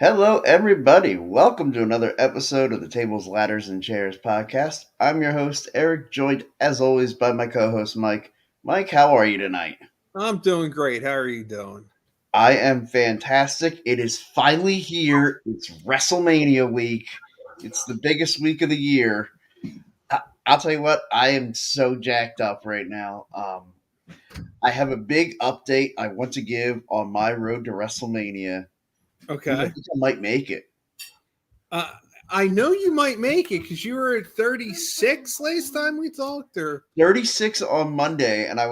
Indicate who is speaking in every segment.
Speaker 1: Hello, everybody. Welcome to another episode of the Tables, Ladders, and Chairs podcast. I'm your host, Eric, joined as always by my co host, Mike. Mike, how are you tonight?
Speaker 2: I'm doing great. How are you doing?
Speaker 1: I am fantastic. It is finally here. It's WrestleMania week. It's the biggest week of the year. I'll tell you what, I am so jacked up right now. I have a big update I want to give on my road to WrestleMania because I
Speaker 2: Okay.
Speaker 1: think I might make it.
Speaker 2: Uh, I know you might make it because you were at 36 last time we talked, or
Speaker 1: 36 on Monday, and I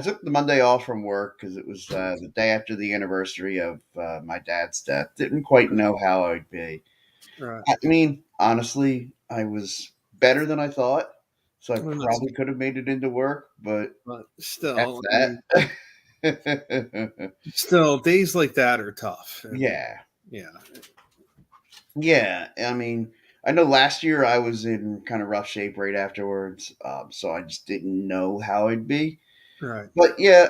Speaker 1: took the Monday off from work because it was the day after the anniversary of my dad's death. Didn't quite know how I'd be.
Speaker 2: right.
Speaker 1: I mean, honestly, I was better than I thought, so I
Speaker 2: Well, that's
Speaker 1: probably could have made it into work, but
Speaker 2: but
Speaker 1: F
Speaker 2: still, I mean,
Speaker 1: that.
Speaker 2: still days like that are tough. And
Speaker 1: Yeah.
Speaker 2: yeah,
Speaker 1: Yeah, I mean, I know last year I was in kind of rough shape right afterwards, so I just didn't know how I'd be.
Speaker 2: right.
Speaker 1: But yeah,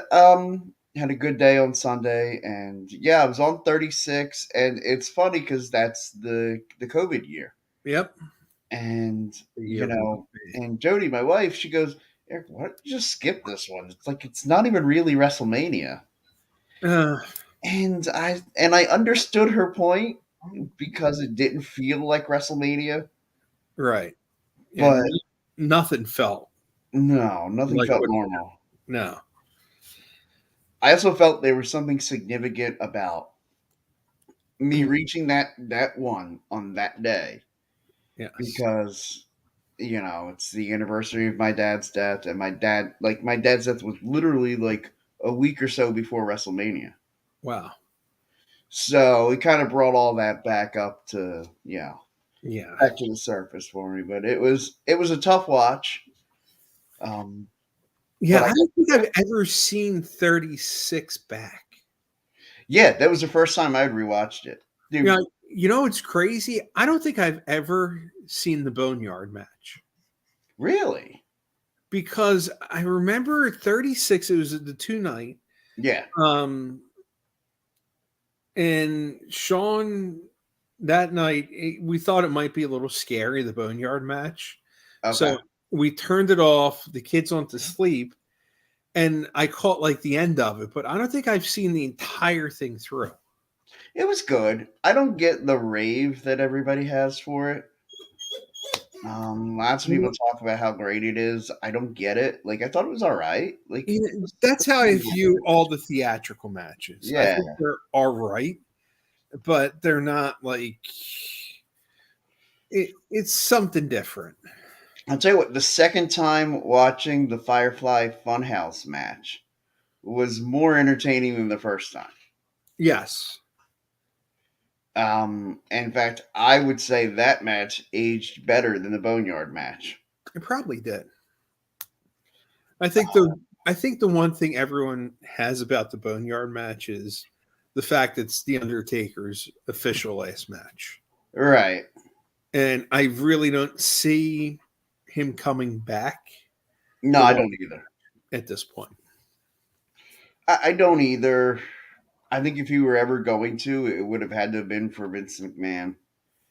Speaker 1: had a good day on Sunday, and yeah, I was on 36, and it's funny because that's the COVID year,
Speaker 2: Yep.
Speaker 1: and
Speaker 2: The
Speaker 1: you
Speaker 2: year we
Speaker 1: know,
Speaker 2: would be.
Speaker 1: and Jody, my wife, she goes, Eric, why don't you just skip this one? It's like it's not even really WrestleMania,
Speaker 2: Uh,
Speaker 1: and I understood her point because it didn't feel like WrestleMania,
Speaker 2: right. And
Speaker 1: but
Speaker 2: nothing felt
Speaker 1: no, nothing
Speaker 2: like
Speaker 1: felt
Speaker 2: what.
Speaker 1: normal.
Speaker 2: No.
Speaker 1: I also felt there was something significant about me reaching that one on that day
Speaker 2: Yes.
Speaker 1: because it's the anniversary of my dad's death, and my dad's death was literally like a week or so before WrestleMania.
Speaker 2: Wow.
Speaker 1: So it kind of brought all that back up to
Speaker 2: Yeah.
Speaker 1: back to the surface for me. But it was a tough watch. Um, but
Speaker 2: Yeah.
Speaker 1: I
Speaker 2: I don't think
Speaker 1: got
Speaker 2: I've ever seen 36 back.
Speaker 1: yeah, that was the first time I'd rewatched it,
Speaker 2: Yeah,
Speaker 1: dude.
Speaker 2: it's crazy. I don't think I've ever seen the Boneyard match
Speaker 1: Really?
Speaker 2: because I remember 36. It was the two night,
Speaker 1: Yeah.
Speaker 2: um, and Sean that night we thought it might be a little scary the Boneyard match,
Speaker 1: Okay.
Speaker 2: so we turned it off. The kids went to sleep, and I caught like the end of it, but I don't think I've seen the entire thing through.
Speaker 1: It was good. I don't get the rave that everybody has for it. Lots of people talk about how great it is. I don't get it. Like I thought it was all right. Like
Speaker 2: That's how I
Speaker 1: let's
Speaker 2: view all the theatrical matches. I
Speaker 1: yeah.
Speaker 2: think they're all right, but they're not like it's something different.
Speaker 1: I'll tell you what. The second time watching the Firefly Funhouse match was more entertaining than the first time.
Speaker 2: Yes,
Speaker 1: In fact, I would say that match aged better than the Boneyard match.
Speaker 2: it probably did. I think the one thing everyone has about the Boneyard match is the fact it's the Undertaker's official last match,
Speaker 1: Right.
Speaker 2: and I really don't see him coming back
Speaker 1: No,
Speaker 2: with
Speaker 1: I
Speaker 2: all
Speaker 1: don't either.
Speaker 2: at this point.
Speaker 1: I don't either. I think if you were ever going to, it would have had to have been for Vince McMahon.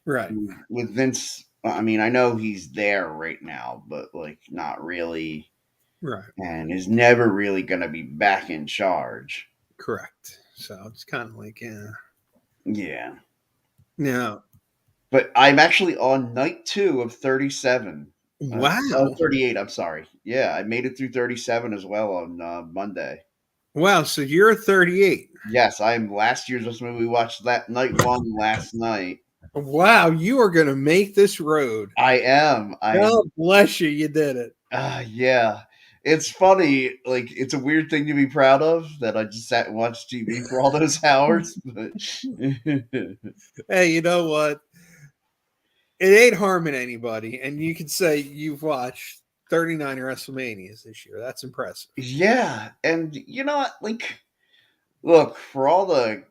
Speaker 2: Right,
Speaker 1: With Vince, I mean, I know he's there right now, but like not really,
Speaker 2: right,
Speaker 1: and is never really going to be back in charge.
Speaker 2: correct. So it's kind of like, yeah.
Speaker 1: Yeah.
Speaker 2: Now,
Speaker 1: But I'm actually on night two of 37.
Speaker 2: wow,
Speaker 1: 38, I'm sorry. Yeah, I made it through 37 as well on Monday.
Speaker 2: wow. So you're 38.
Speaker 1: Yes, I'm last year's WrestleMania. We watched that night one last night.
Speaker 2: Wow, you are going to make this road.
Speaker 1: I am. I am.
Speaker 2: God bless you. You did it.
Speaker 1: Yeah. It's funny, like it's a weird thing to be proud of that I just sat and watched TV for all those hours. But
Speaker 2: Hey, you know what? It ain't harming anybody. And you can say you've watched 39 WrestleManias this year. That's impressive.
Speaker 1: yeah, and you know what? Like, look for all the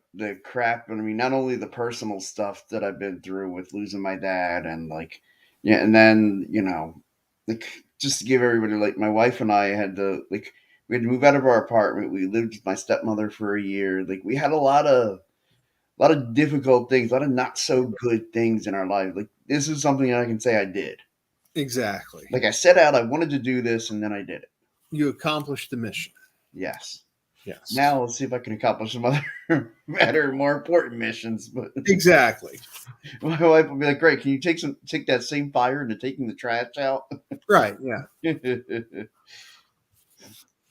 Speaker 1: crap. I mean, not only the personal stuff that I've been through with losing my dad, and like, yeah, and then like just to give everybody like my wife and I had to like we had to move out of our apartment. We lived with my stepmother for a year. Like, we had a lot of a lot of difficult things, a lot of not so good things in our life. Like this is something I can say I did.
Speaker 2: Exactly.
Speaker 1: Like I set out, I wanted to do this, and then I did it.
Speaker 2: You accomplished the mission.
Speaker 1: Yes.
Speaker 2: Yes.
Speaker 1: Now let's see if I can accomplish some other better, more important missions. But
Speaker 2: Exactly.
Speaker 1: my wife will be like, "Great, can you take that same fire into taking the trash out,
Speaker 2: Right. Yeah.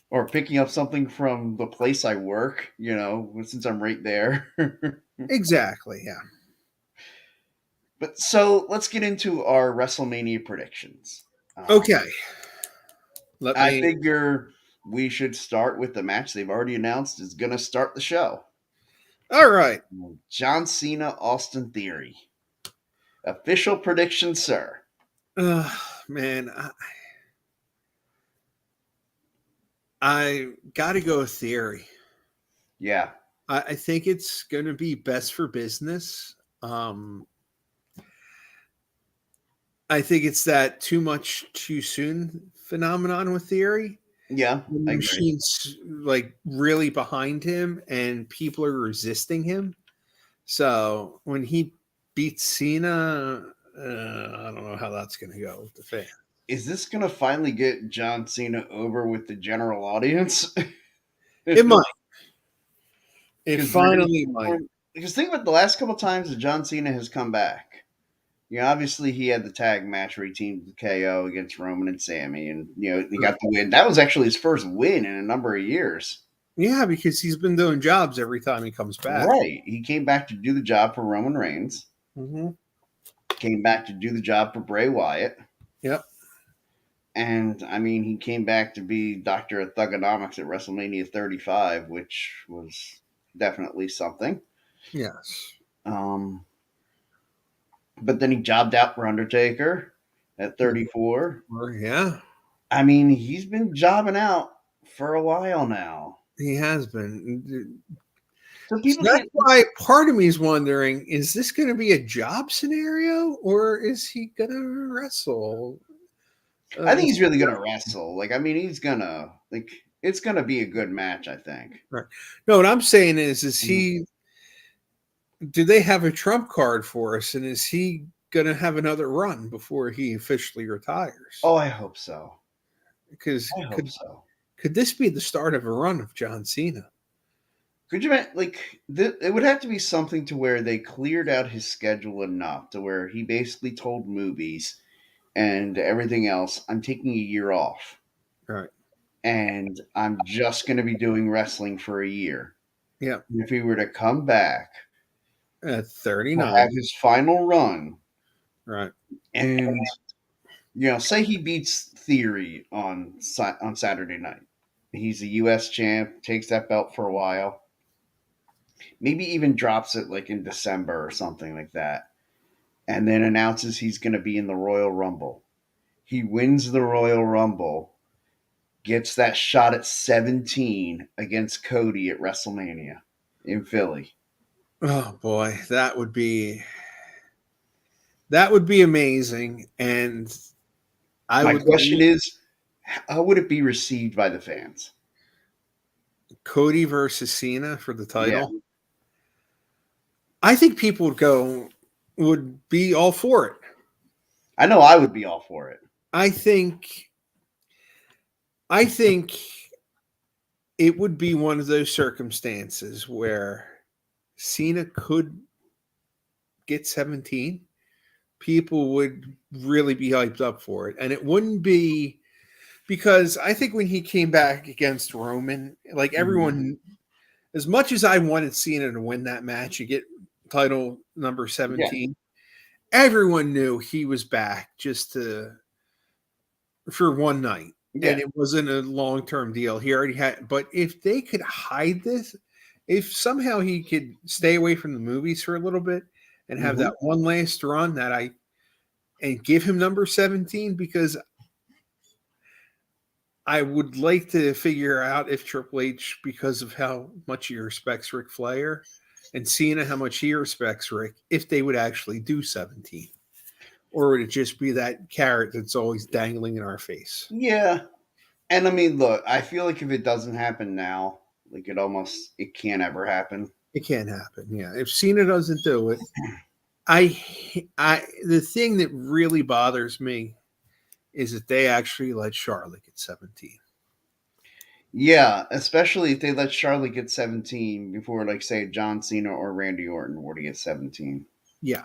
Speaker 1: or picking up something from the place I work? You know, since I'm right there."
Speaker 2: Exactly. Yeah.
Speaker 1: But so let's get into our WrestleMania predictions.
Speaker 2: Okay. Let
Speaker 1: I
Speaker 2: me.
Speaker 1: figure we should start with the match they've already announced is going to start the show.
Speaker 2: All right.
Speaker 1: John Cena, Austin Theory. Official prediction, sir.
Speaker 2: Man, I got to go with Theory.
Speaker 1: Yeah.
Speaker 2: I think it's going to be best for business. I think it's that too much too soon phenomenon with Theory.
Speaker 1: Yeah,
Speaker 2: When
Speaker 1: I
Speaker 2: the
Speaker 1: agree.
Speaker 2: machine's like really behind him and people are resisting him. So when he beats Cena, I don't know how that's going to go with the fan.
Speaker 1: Is this going to finally get John Cena over with the general audience?
Speaker 2: It might.
Speaker 1: Because
Speaker 2: It
Speaker 1: they're going
Speaker 2: finally might.
Speaker 1: to. Because think about the last couple times that John Cena has come back. You know, obviously he had the tag match where he teamed with KO against Roman and Sammy, and he got the win. That was actually his first win in a number of years.
Speaker 2: Yeah, because he's been doing jobs every time he comes back.
Speaker 1: Right. He came back to do the job for Roman Reigns.
Speaker 2: Mm-hmm.
Speaker 1: Came back to do the job for Bray Wyatt.
Speaker 2: Yep.
Speaker 1: And I mean, he came back to be Doctor of Thugonomics at WrestleMania 35, which was definitely something.
Speaker 2: Yes.
Speaker 1: Um, but then he jobbed out for Undertaker at 34.
Speaker 2: Yeah,
Speaker 1: I mean, he's been jobbing out for a while now.
Speaker 2: he has been.
Speaker 1: So
Speaker 2: So
Speaker 1: people
Speaker 2: that's
Speaker 1: can't.
Speaker 2: why part of me is wondering: is this going to be a job scenario, or is he going to wrestle?
Speaker 1: I think he's really gonna wrestle. Like, I mean, he's gonna like. It's gonna be a good match. I think.
Speaker 2: Right. No, what I'm saying is
Speaker 1: Mhm.
Speaker 2: he? Do they have a trump card for us, and is he going to have another run before he officially retires?
Speaker 1: Oh, I hope so.
Speaker 2: Because
Speaker 1: I hope so.
Speaker 2: could this be the start of a run of John Cena?
Speaker 1: Could you like it would have to be something to where they cleared out his schedule enough to where he basically told movies and everything else, I'm taking a year off
Speaker 2: Right.
Speaker 1: and I'm just going to be doing wrestling for a year.
Speaker 2: Yeah.
Speaker 1: And if he were to come back
Speaker 2: At
Speaker 1: to have
Speaker 2: 39.
Speaker 1: his final run
Speaker 2: Right.
Speaker 1: and say he beats Theory on Saturday night. He's a US champ, takes that belt for a while. Maybe even drops it like in December or something like that. And then announces he's going to be in the Royal Rumble. He wins the Royal Rumble, gets that shot at 17 against Cody at WrestleMania in Philly.
Speaker 2: Oh boy, that would be amazing, and I
Speaker 1: My
Speaker 2: would
Speaker 1: question
Speaker 2: like
Speaker 1: is, how would it be received by the fans?
Speaker 2: Cody versus Cena for the
Speaker 1: Yeah,
Speaker 2: title. I think people would be all for it.
Speaker 1: I know I would be all for it.
Speaker 2: I think it would be one of those circumstances where Cena could get 17. People would really be hyped up for it, and it wouldn't be because I think when he came back against Roman, like everyone, as much as I wanted Cena to win that match and get title number
Speaker 1: Yeah,
Speaker 2: 17, everyone knew he was back for one night. And
Speaker 1: yeah.
Speaker 2: it wasn't a long term deal. He already had, but if they could hide this, if somehow he could stay away from the movies for a little bit and have
Speaker 1: Hmm.
Speaker 2: that one last run and give him number 17, because I would like to figure out if Triple H, because of how much he respects Ric Flair, and Cena, how much he respects Rick, if they would actually do 17. Or would it just be that carrot that's always dangling in our face?
Speaker 1: Yeah. And I mean, look, I feel like if it doesn't happen now, like it can't ever happen.
Speaker 2: It can't happen. Yeah, if Cena doesn't do it, the thing that really bothers me is that they actually let Charlotte get 17.
Speaker 1: Yeah, especially if they let Charlotte get 17 before, like, say, John Cena or Randy Orton were to get 17.
Speaker 2: Yeah,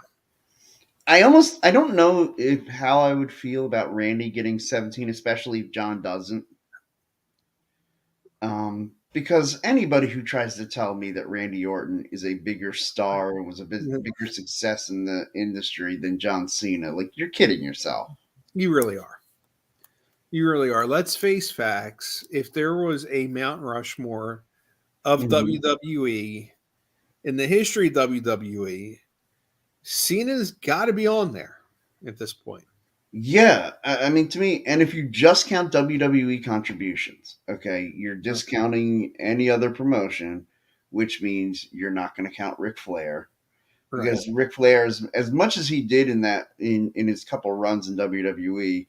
Speaker 1: I don't know if how I would feel about Randy getting 17, especially if John doesn't. Because anybody who tries to tell me that Randy Orton is a bigger star or was a bigger success in the industry than John Cena, like, you're kidding yourself.
Speaker 2: you really are. You really are. Let's face facts. If there was a Mount Rushmore of
Speaker 1: Mhm.
Speaker 2: WWE in the history of WWE, Cena's got to be on there at this point.
Speaker 1: Yeah, I mean, to me, and if you just count WWE contributions, okay, you're discounting any other promotion, which means you're not going to count Ric Flair
Speaker 2: Right.
Speaker 1: because Ric Flair, as much as he did in that in his couple runs in WWE,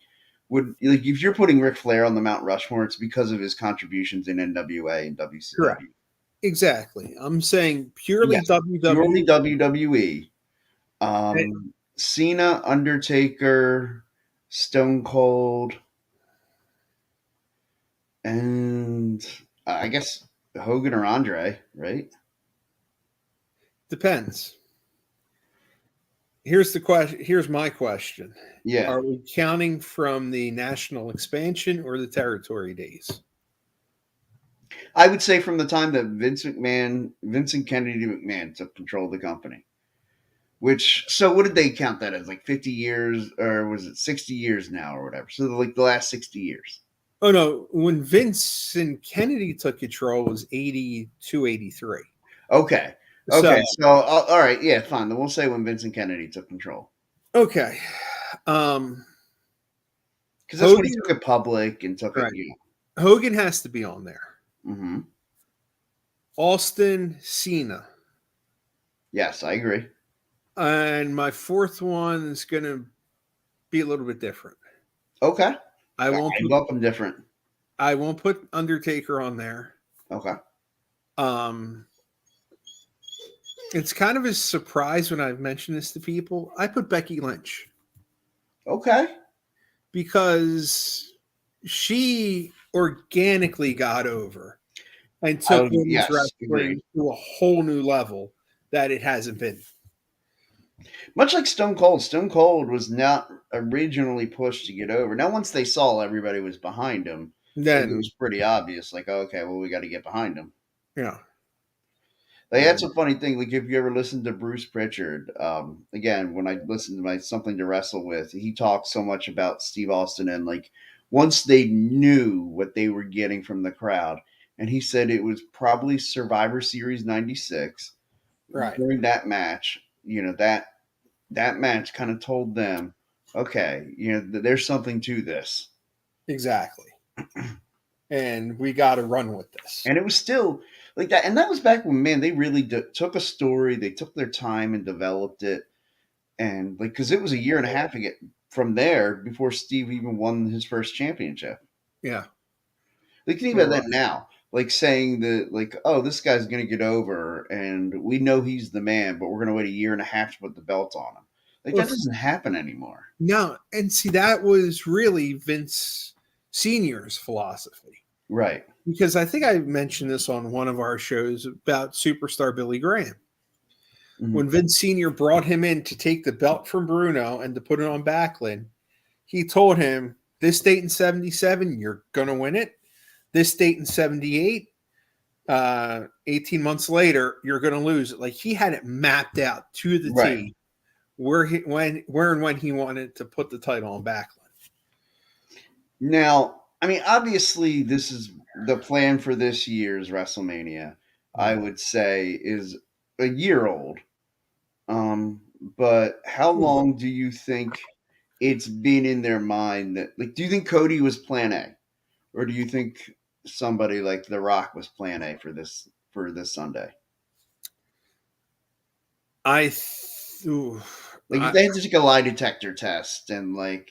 Speaker 1: would like if you're putting Ric Flair on the Mount Rushmore, it's because of his contributions in NWA and
Speaker 2: Correct.
Speaker 1: WCW.
Speaker 2: Exactly. I'm saying purely
Speaker 1: Yes, purely
Speaker 2: WWE.
Speaker 1: WWE. Cena, Undertaker, Stone Cold, and I guess Hogan or Andre, right?
Speaker 2: Depends. Here's the question. Here's my question:
Speaker 1: Yeah,
Speaker 2: Are we counting from the national expansion or the territory days?
Speaker 1: I would say from the time that Vincent Kennedy McMahon took control of the company. Which so what did they count that as? Like 50 years or was it 60 years now or whatever? So like the last 60 years.
Speaker 2: Oh no, when Vincent Kennedy took control it was 82, 83.
Speaker 1: Okay.
Speaker 2: So
Speaker 1: Okay. So all right, yeah, fine. Then we'll say when Vincent Kennedy took control.
Speaker 2: okay. Um
Speaker 1: Because that's when he
Speaker 2: Hogan,
Speaker 1: took it public and took it,
Speaker 2: right. Hogan has to be on there.
Speaker 1: Mm-hmm.
Speaker 2: Austin, Cena.
Speaker 1: Yes, I agree.
Speaker 2: And my fourth one is gonna be a little bit different.
Speaker 1: Okay.
Speaker 2: I
Speaker 1: I
Speaker 2: won't put
Speaker 1: welcome different.
Speaker 2: Undertaker on there.
Speaker 1: Okay.
Speaker 2: Um it's kind of a surprise when I've mentioned this to people. I put Becky Lynch
Speaker 1: Okay.
Speaker 2: because she organically got over and took women's
Speaker 1: Yes, agreed.
Speaker 2: wrestling to a whole new level that it hasn't been.
Speaker 1: Much like Stone Cold, Stone Cold was not originally pushed to get over. Now, once they saw everybody was behind him, it
Speaker 2: Then,
Speaker 1: was pretty obvious. Like, okay, well, we got to get behind him.
Speaker 2: yeah,
Speaker 1: They had
Speaker 2: and
Speaker 1: some funny thing. Like, if you ever listened to Bruce Pritchard, again, when I listened to my Something to Wrestle With, he talked so much about Steve Austin and like once they knew what they were getting from the crowd, and he said it was probably Survivor Series '96
Speaker 2: right,
Speaker 1: during that match. That match kind of told them, okay, there's something to this.
Speaker 2: exactly. And we got to run with this.
Speaker 1: And it was still like that. And that was back when, man, they really took a story, they took their time and developed it. And like, because it was a year and a half to get from there before Steve even won his first championship.
Speaker 2: Yeah,
Speaker 1: Like, think about
Speaker 2: right.
Speaker 1: that now. Like saying that, like, oh, this guy's going to get over, and we know he's the man, but we're going to wait a year and a half to put the belt on him. Like,
Speaker 2: Well,
Speaker 1: that doesn't happen anymore.
Speaker 2: no, and see, that was really Vince Senior's philosophy.
Speaker 1: Right.
Speaker 2: Because I think I mentioned this on one of our shows about superstar Billy Graham.
Speaker 1: Mhm.
Speaker 2: When Vince Sr. brought him in to take the belt from Bruno and to put it on Backlund, he told him, this date in 77, you're going to win it. This date in 78, 18 months later, you're going to lose it. Like he had it mapped out to the
Speaker 1: Right.
Speaker 2: T where and when he wanted to put the title on Backlund.
Speaker 1: Now, I mean, obviously, this is the plan for this year's WrestleMania. I would say is a year old. But how long do you think it's been in their mind that, like, do you think Cody was Plan A, or do you think somebody like The Rock was Plan A for this Sunday?
Speaker 2: I, ooh,
Speaker 1: Like, if
Speaker 2: I
Speaker 1: they had to take a lie detector test, and like,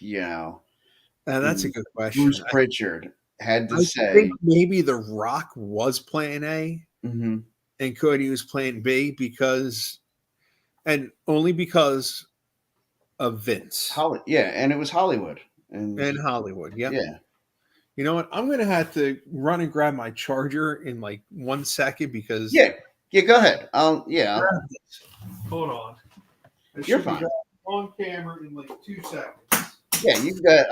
Speaker 2: that's a good question.
Speaker 1: Bruce Pritchard had to
Speaker 2: I think
Speaker 1: say,
Speaker 2: maybe The Rock was Plan A.
Speaker 1: mm-hmm,
Speaker 2: and Cody was Plan B because, and only because of Vince
Speaker 1: Yeah, and it was Hollywood, and
Speaker 2: and Hollywood. Yep.
Speaker 1: yeah,
Speaker 2: You know what? I'm going to have to run and grab my charger in like 1 second because.
Speaker 1: yeah, yeah. Go ahead. Yeah,
Speaker 2: Hold on. I
Speaker 1: you're
Speaker 2: should be
Speaker 1: fine.
Speaker 2: back on camera in like 2 seconds.
Speaker 1: Yeah, you've got.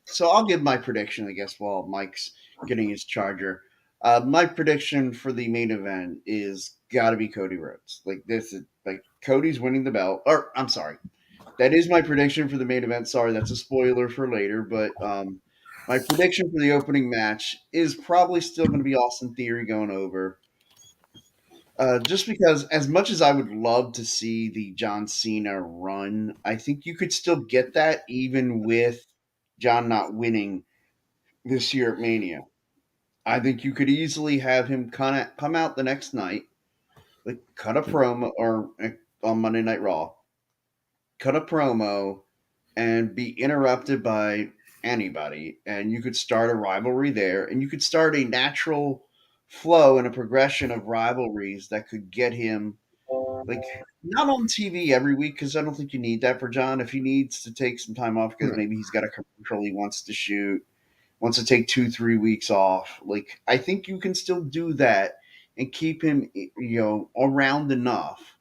Speaker 1: So I'll give my prediction, I guess, while Mike's getting his charger. My prediction for the main event is got to be Cody Rhodes. Like this, is like Cody's winning the belt. Or I'm sorry, that is my prediction for the main event. Sorry, that's a spoiler for later. But my prediction for the opening match is probably still going to be Austin Theory going over. Just because, as much as I would love to see the John Cena run, I think you could still get that even with John not winning this year at Mania. I think you could easily have him come out the next night, like cut a promo or on Monday Night Raw, cut a promo, and be interrupted by anybody, and you could start a rivalry there, and you could start a natural flow and a progression of rivalries that could get him like not on TV every week because I don't think you need that for John. If he needs to take some time off because
Speaker 2: Right.
Speaker 1: maybe he's got a commercial he wants to shoot, wants to take 2-3 weeks off, like I think you can still do that and keep him, around enough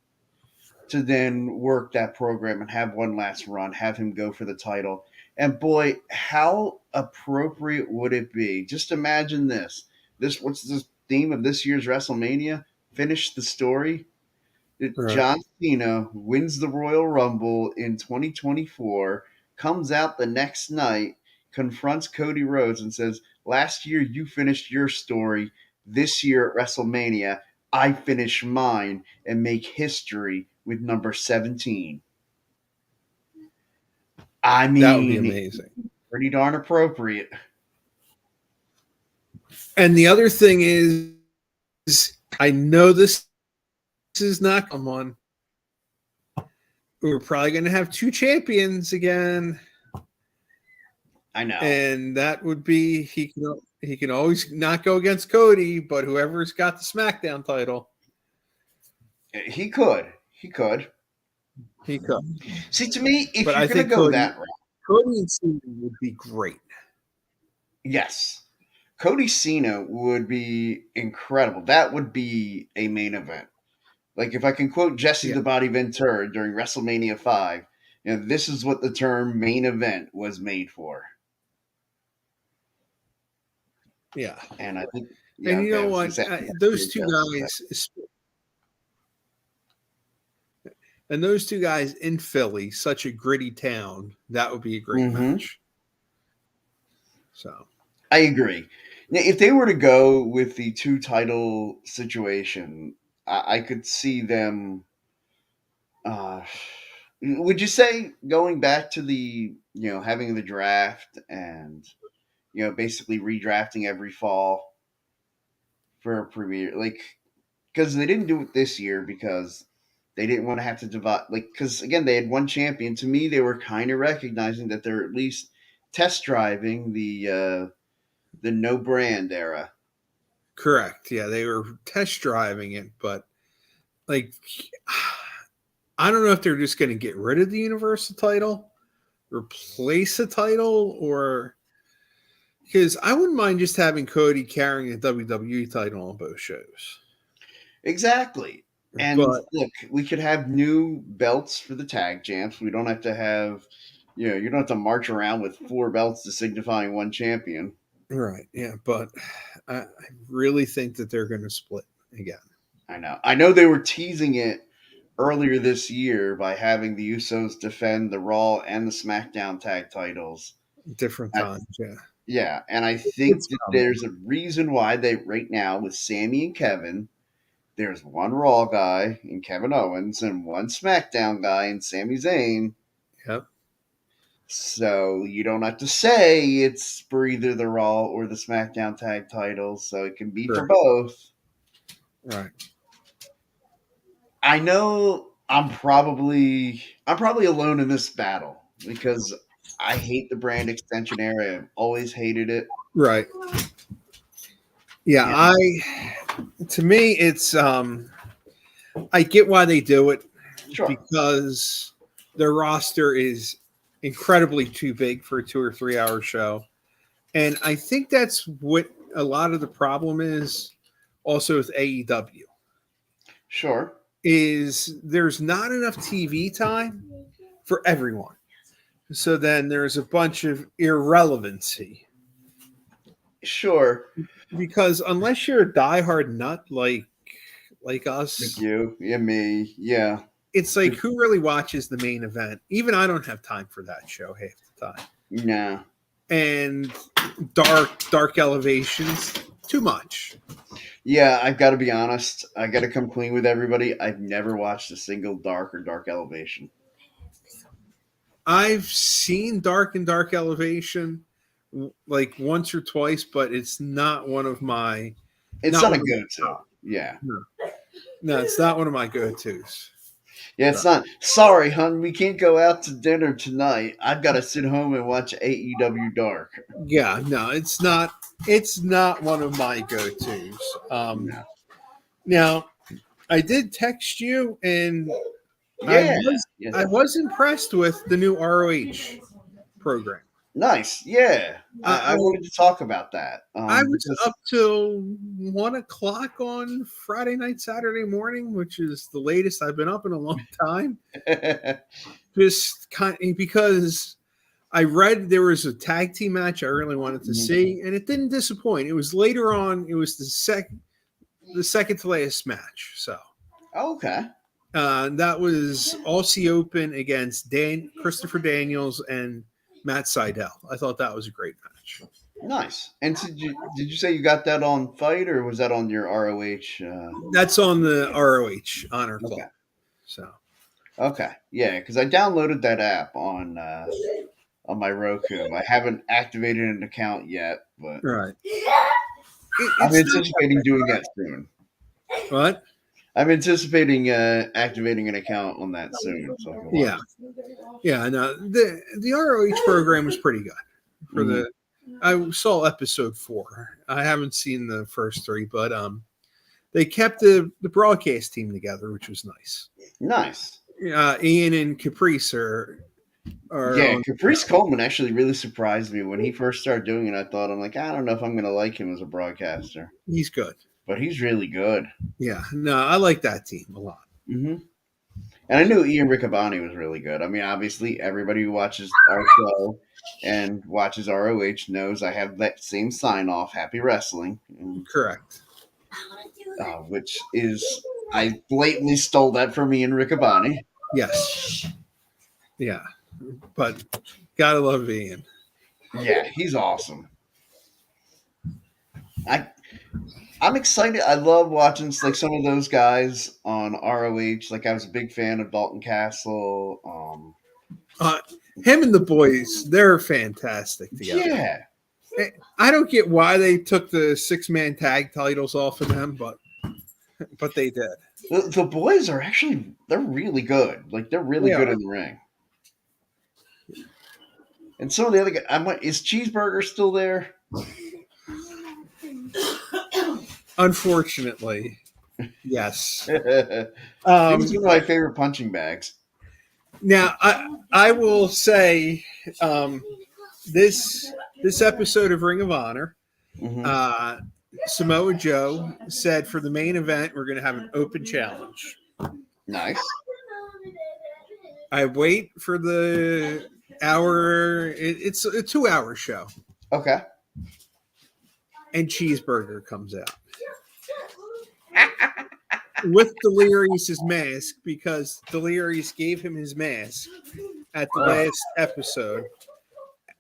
Speaker 1: to then work that program and have one last run, have him go for the title. And boy, how appropriate would it be? Just imagine this. What's the theme of this year's WrestleMania? Finish the story.
Speaker 2: Right.
Speaker 1: John Cena wins the Royal Rumble in 2024, comes out the next night, confronts Cody Rhodes, and says, "Last year you finished your story. This year at WrestleMania, I finish mine and make history with number 17." I
Speaker 2: That would be
Speaker 1: mean,
Speaker 2: amazing.
Speaker 1: pretty darn appropriate.
Speaker 2: And the other thing is, I know this is not someone. We're probably going to have two champions again,
Speaker 1: I know.
Speaker 2: and that would be he can always not go against Cody, but whoever's got the SmackDown title,
Speaker 1: He could. He could.
Speaker 2: he could.
Speaker 1: See, to me, if
Speaker 2: But
Speaker 1: you're
Speaker 2: I
Speaker 1: going to
Speaker 2: think
Speaker 1: go that route,
Speaker 2: Cody and Cena would be great.
Speaker 1: yes. Cody Cena would be incredible. That would be a main event. Like if I can quote Jesse
Speaker 2: Yeah,
Speaker 1: the Body Ventura during WrestleMania 5, this is what the term main event was made for.
Speaker 2: yeah.
Speaker 1: And I think, yeah,
Speaker 2: And you
Speaker 1: okay, I
Speaker 2: know
Speaker 1: was
Speaker 2: what?
Speaker 1: going to say,
Speaker 2: Those two guys in Philly, such a gritty town, that would be a great
Speaker 1: Mm-hmm.
Speaker 2: match. So
Speaker 1: I agree. Now, if they were to go with the two title situation, I could see them. Uh, would you say going back to the having the draft and basically redrafting every fall for a premiere, like because they didn't do it this year because they didn't want to have to divide, like because again they had one champion. To me, they were kind of recognizing that they're at least test driving the no brand era.
Speaker 2: correct. Yeah, they were test driving it, but like I don't know if they're just going to get rid of the Universal title, replace the title, or because I wouldn't mind just having Cody carrying the WWE title on both shows.
Speaker 1: Exactly. And
Speaker 2: But
Speaker 1: look, we could have new belts for the tag champs. We don't have to have, you don't have to march around with four belts to signifying one champion.
Speaker 2: right, yeah, but I really think that they're going to split again.
Speaker 1: I know. I know they were teasing it earlier this year by having the Usos defend the Raw and the SmackDown tag titles.
Speaker 2: Different
Speaker 1: I,
Speaker 2: times, yeah.
Speaker 1: yeah, and I think
Speaker 2: It's
Speaker 1: that
Speaker 2: coming.
Speaker 1: there's a reason why they right now with Sammy and Kevin, there's one Raw guy in Kevin Owens and one SmackDown guy in Sami Zayn.
Speaker 2: Yep.
Speaker 1: So you don't have to say it's for either the Raw or the SmackDown tag titles, so it can be for
Speaker 2: Right.
Speaker 1: both.
Speaker 2: Right.
Speaker 1: I know I'm probably alone in this battle because I hate the brand extension era. I've always hated it.
Speaker 2: Right. Yeah, to me it's I get why they do it
Speaker 1: Sure.
Speaker 2: because their roster is incredibly too big for a 2 or 3 hour show. And I think that's what a lot of the problem is also with AEW
Speaker 1: Sure.
Speaker 2: is there's not enough TV time for everyone. So then there's a bunch of irrelevancy
Speaker 1: Sure.
Speaker 2: because unless you're a diehard nut like
Speaker 1: Like
Speaker 2: us,
Speaker 1: you, yeah, me, yeah.
Speaker 2: it's like who really watches the main event? Even I don't have time for that show half the time.
Speaker 1: Nah.
Speaker 2: And dark elevations, too much.
Speaker 1: Yeah, I've got to be honest. I got to come clean with everybody. I've never watched a single Dark or Dark Elevation.
Speaker 2: I've seen Dark Elevation like once or twice, but it's not one of my
Speaker 1: It's
Speaker 2: not
Speaker 1: not a
Speaker 2: one of
Speaker 1: go-to. Yeah.
Speaker 2: no, it's not one of my go-tos.
Speaker 1: Yeah,
Speaker 2: So,
Speaker 1: it's not. Sorry, hon, we can't go out to dinner tonight. I've got to sit home and watch AEW Dark.
Speaker 2: yeah, no, it's not one of my go-tos.
Speaker 1: No.
Speaker 2: Now I did text you and I
Speaker 1: Yeah.
Speaker 2: was
Speaker 1: Yeah.
Speaker 2: I was impressed with the new ROH program.
Speaker 1: Nice. Yeah. I
Speaker 2: I
Speaker 1: wanted to talk about that.
Speaker 2: I was
Speaker 1: Because
Speaker 2: up till 1 o'clock on Friday night, Saturday morning, which is the latest I've been up in a long time. Just kind because I read there was a tag team match I really wanted to see, and it didn't disappoint. It was later on. It was the second to last match. So
Speaker 1: okay.
Speaker 2: that was Aussie Open against Christopher Daniels and Matt Seidel. I thought that was a great match.
Speaker 1: Nice. And did you say you got that on Fight or was that on your ROH?
Speaker 2: That's on the ROH Honor Club.
Speaker 1: Okay.
Speaker 2: So
Speaker 1: Okay. Yeah, because I downloaded that app on my Roku. I haven't activated an account yet, but
Speaker 2: right,
Speaker 1: I'm
Speaker 2: it's not
Speaker 1: anticipating doing that soon.
Speaker 2: what?
Speaker 1: I'm anticipating activating an account on that soon, so I can watch.
Speaker 2: Yeah. No, the ROH program was pretty good for the. I saw episode 4. I haven't seen the first 3, but they kept the broadcast team together, which was nice.
Speaker 1: Nice.
Speaker 2: Ian and Caprice are
Speaker 1: yeah. Caprice Coleman actually really surprised me when he first started doing it. I thought, I'm like, I don't know if I'm going to like him as a broadcaster.
Speaker 2: He's good,
Speaker 1: but he's really good.
Speaker 2: Yeah, no, I like that team a lot.
Speaker 1: Mm-hmm. And I knew Ian Riccaboni was really good. I mean, obviously, everybody who watches our show and watches ROH knows I have that same sign off, Happy Wrestling. And,
Speaker 2: Correct.
Speaker 1: which is, I blatantly stole that from Ian Riccaboni.
Speaker 2: Yes. Yeah. But gotta love Ian.
Speaker 1: Yeah, he's awesome. I'm excited. I love watching like some of those guys on ROH. Like I was a big fan of Dalton Castle.
Speaker 2: Him and the boys, they're fantastic together.
Speaker 1: Yeah.
Speaker 2: I don't get why they took the 6-man tag titles off of them, but they did.
Speaker 1: The boys are actually they're really good. Like they're really good in the ring. And some of the other guys, is Cheeseburger still there?
Speaker 2: Unfortunately, yes.
Speaker 1: He was one of my favorite punching bags.
Speaker 2: Now, I will say this episode of Ring of Honor, Samoa Joe said for the main event we're going to have an open challenge.
Speaker 1: Nice.
Speaker 2: I wait for the hour. It's a 2-hour show.
Speaker 1: Okay.
Speaker 2: And Cheeseburger comes out with Delirious' mask because Delirious gave him his mask at the last episode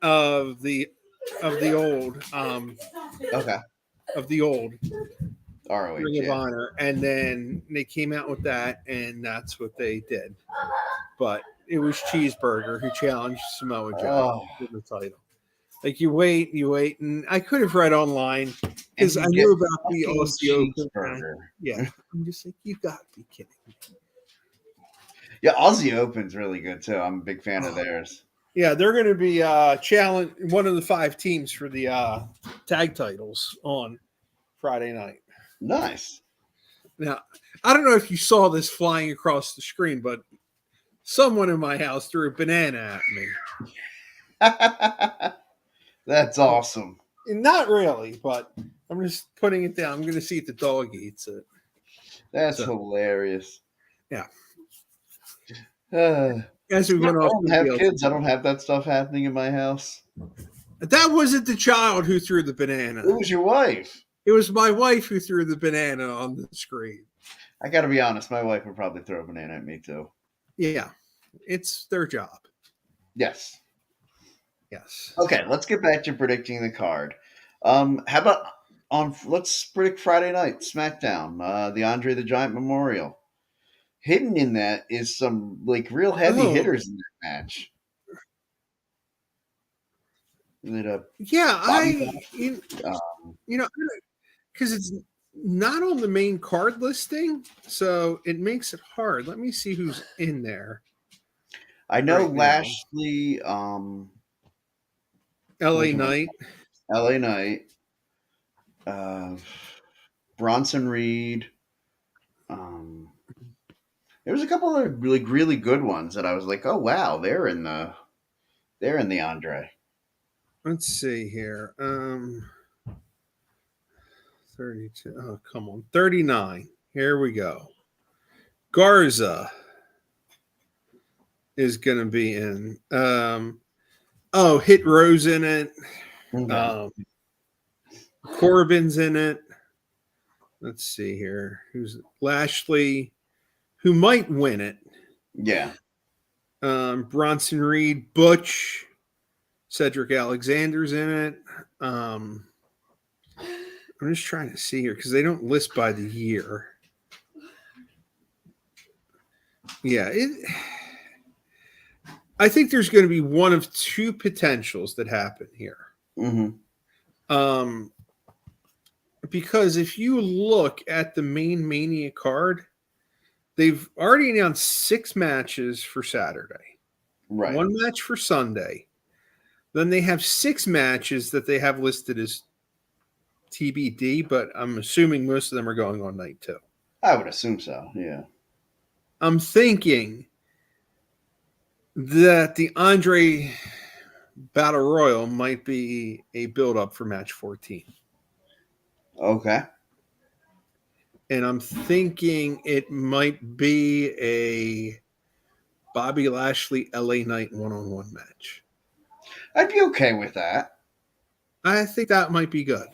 Speaker 2: of the old
Speaker 1: ROH,
Speaker 2: Ring of Honor, and then they came out with that, and that's what they did. But it was Cheeseburger who challenged Samoa Joe for the title. Like you wait, and I could have read online because I knew about the Aussie Open. Yeah, I'm just like, you got to be kidding me.
Speaker 1: Yeah, Aussie Open's really good too. I'm a big fan of theirs.
Speaker 2: Yeah, they're going to be challenge one of the 5 teams for the tag titles on Friday night.
Speaker 1: Nice.
Speaker 2: Now, I don't know if you saw this flying across the screen, but someone in my house threw a banana at me.
Speaker 1: That's awesome.
Speaker 2: And not really, but I'm just putting it down. I'm going to see if the dog eats it.
Speaker 1: That's hilarious.
Speaker 2: Yeah.
Speaker 1: As
Speaker 2: we went
Speaker 1: I
Speaker 2: off
Speaker 1: don't
Speaker 2: the
Speaker 1: have
Speaker 2: TLC.
Speaker 1: kids. I don't have that stuff happening in my house.
Speaker 2: That wasn't the child who threw the banana.
Speaker 1: It was your wife.
Speaker 2: It was my wife who threw the banana on the screen.
Speaker 1: I got to be honest. My wife would probably throw a banana at me too.
Speaker 2: Yeah. It's their job.
Speaker 1: Yes.
Speaker 2: Yes.
Speaker 1: Okay, let's get back to predicting the card. How about let's predict Friday night SmackDown, the Andre the Giant Memorial. Hidden in that is some like real heavy hitters in that match.
Speaker 2: Because it's not on the main card listing, so it makes it hard. Let me see who's in there.
Speaker 1: I know Lashley,
Speaker 2: LA Knight,
Speaker 1: Bronson Reed. There was a couple of really good ones that I was like, oh wow, they're in the Andre.
Speaker 2: Let's see here. 32. Oh, come on. 39. Here we go. Garza is going to be in. Hit Rose in it.
Speaker 1: Okay.
Speaker 2: Corbin's in it. Let's see here. Who's Lashley, who might win it.
Speaker 1: Yeah.
Speaker 2: Bronson Reed, Butch, Cedric Alexander's in it. I'm just trying to see here because they don't list by the year. Yeah, I think there's going to be one of two potentials that happen here.
Speaker 1: Mm-hmm.
Speaker 2: Because if you look at the main Mania card, they've already announced 6 matches for Saturday.
Speaker 1: Right.
Speaker 2: 1 match for Sunday. Then they have 6 matches that they have listed as TBD, but I'm assuming most of them are going on night 2.
Speaker 1: I would assume so, yeah.
Speaker 2: I'm thinking that the Andre Battle Royal might be a build-up for match 14.
Speaker 1: Okay.
Speaker 2: And I'm thinking it might be a Bobby Lashley LA Knight one-on-one match.
Speaker 1: I'd be okay with that.
Speaker 2: I think that might be good.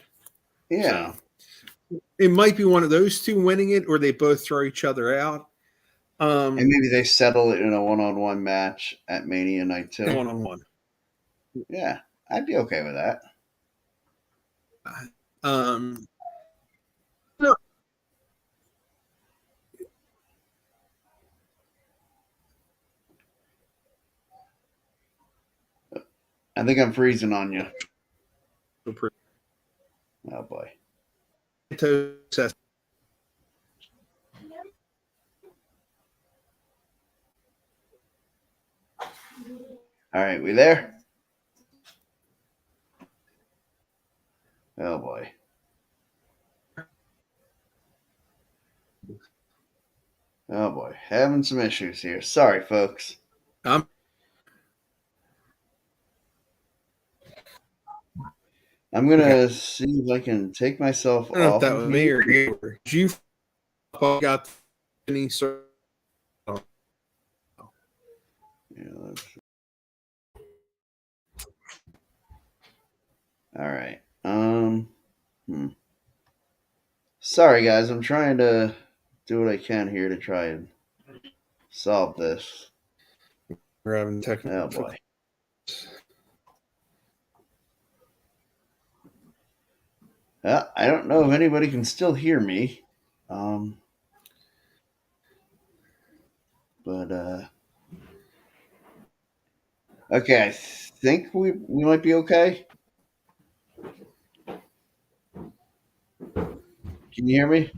Speaker 1: Yeah.
Speaker 2: So it might be one of those two winning it, or they both throw each other out.
Speaker 1: And maybe they settle it in a one-on-one match at Mania Night 2.
Speaker 2: One-on-one.
Speaker 1: Yeah, I'd be okay with that.
Speaker 2: No.
Speaker 1: I think I'm freezing on you. Oh boy. All right, we there? Oh boy. Oh boy, having some issues here. Sorry, folks. I'm gonna see if I can take myself
Speaker 2: I don't know
Speaker 1: off.
Speaker 2: if that was me or you. You got any sort of...
Speaker 1: Yeah, all right. Sorry, guys. I'm trying to do what I can here to try and solve this.
Speaker 2: We're having technical.
Speaker 1: Oh boy. I don't know if anybody can still hear me. But okay, I think we might be okay. Can you hear me?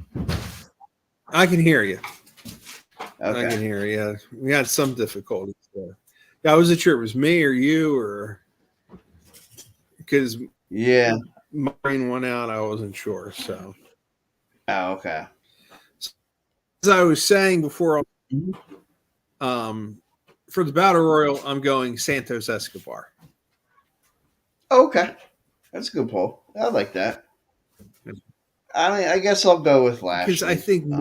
Speaker 2: I can hear you.
Speaker 1: Okay.
Speaker 2: I can hear you. We had some difficulties there. Yeah, I wasn't sure it was me or you, or because
Speaker 1: yeah,
Speaker 2: my brain went out. I wasn't sure. So,
Speaker 1: Oh, okay.
Speaker 2: as I was saying before,
Speaker 1: Mhm.
Speaker 2: for the Battle Royal, I'm going Santos Escobar.
Speaker 1: Okay, that's a good poll. I like that. I guess I'll go with
Speaker 2: Because I
Speaker 1: Lashley.
Speaker 2: think,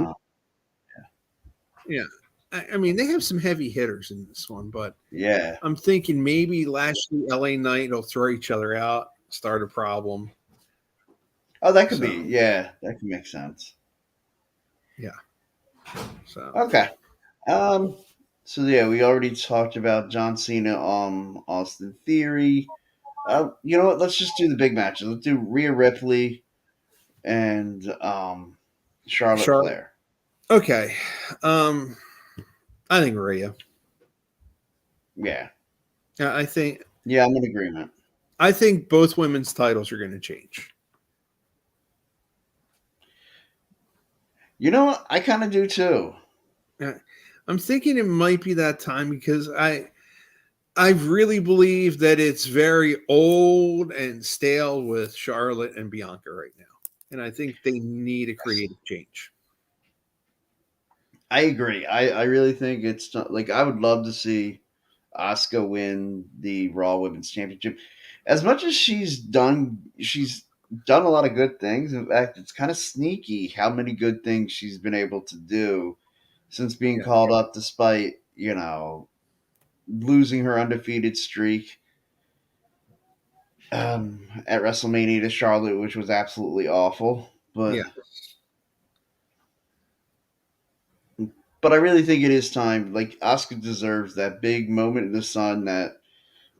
Speaker 2: yeah, I mean, they have some heavy hitters in this one, but
Speaker 1: Yeah.
Speaker 2: I'm thinking maybe Lashley, LA Knight will throw each other out, start a problem.
Speaker 1: Oh, that could be.
Speaker 2: So,
Speaker 1: Yeah, that could make sense.
Speaker 2: yeah. So,
Speaker 1: Okay. Um. So yeah, we already talked about John Cena, Austin Theory. You know what? Let's just do the big matches. Let's do Rhea Ripley and Charlotte
Speaker 2: Charlotte.
Speaker 1: Flair.
Speaker 2: Okay. Um, I think Rhea.
Speaker 1: Yeah.
Speaker 2: Yeah,
Speaker 1: Yeah, I'm in agreement.
Speaker 2: I think both women's titles are going to change.
Speaker 1: You know what? I kind of do too.
Speaker 2: I'm thinking it might be that time because I really believe that it's very old and stale with Charlotte and Bianca right now. And I think they need a creative change.
Speaker 1: I agree. I really think it's not, like I would love to see Asuka win the Raw Women's Championship. As much as she's done a lot of good things. In fact, it's kind of sneaky how many good things she's been able to do since being
Speaker 2: Yeah.
Speaker 1: called up, despite losing her undefeated streak at WrestleMania to Charlotte, which was absolutely awful.
Speaker 2: Yeah.
Speaker 1: But I really think it is time. Like Asuka deserves that big moment in the sun that,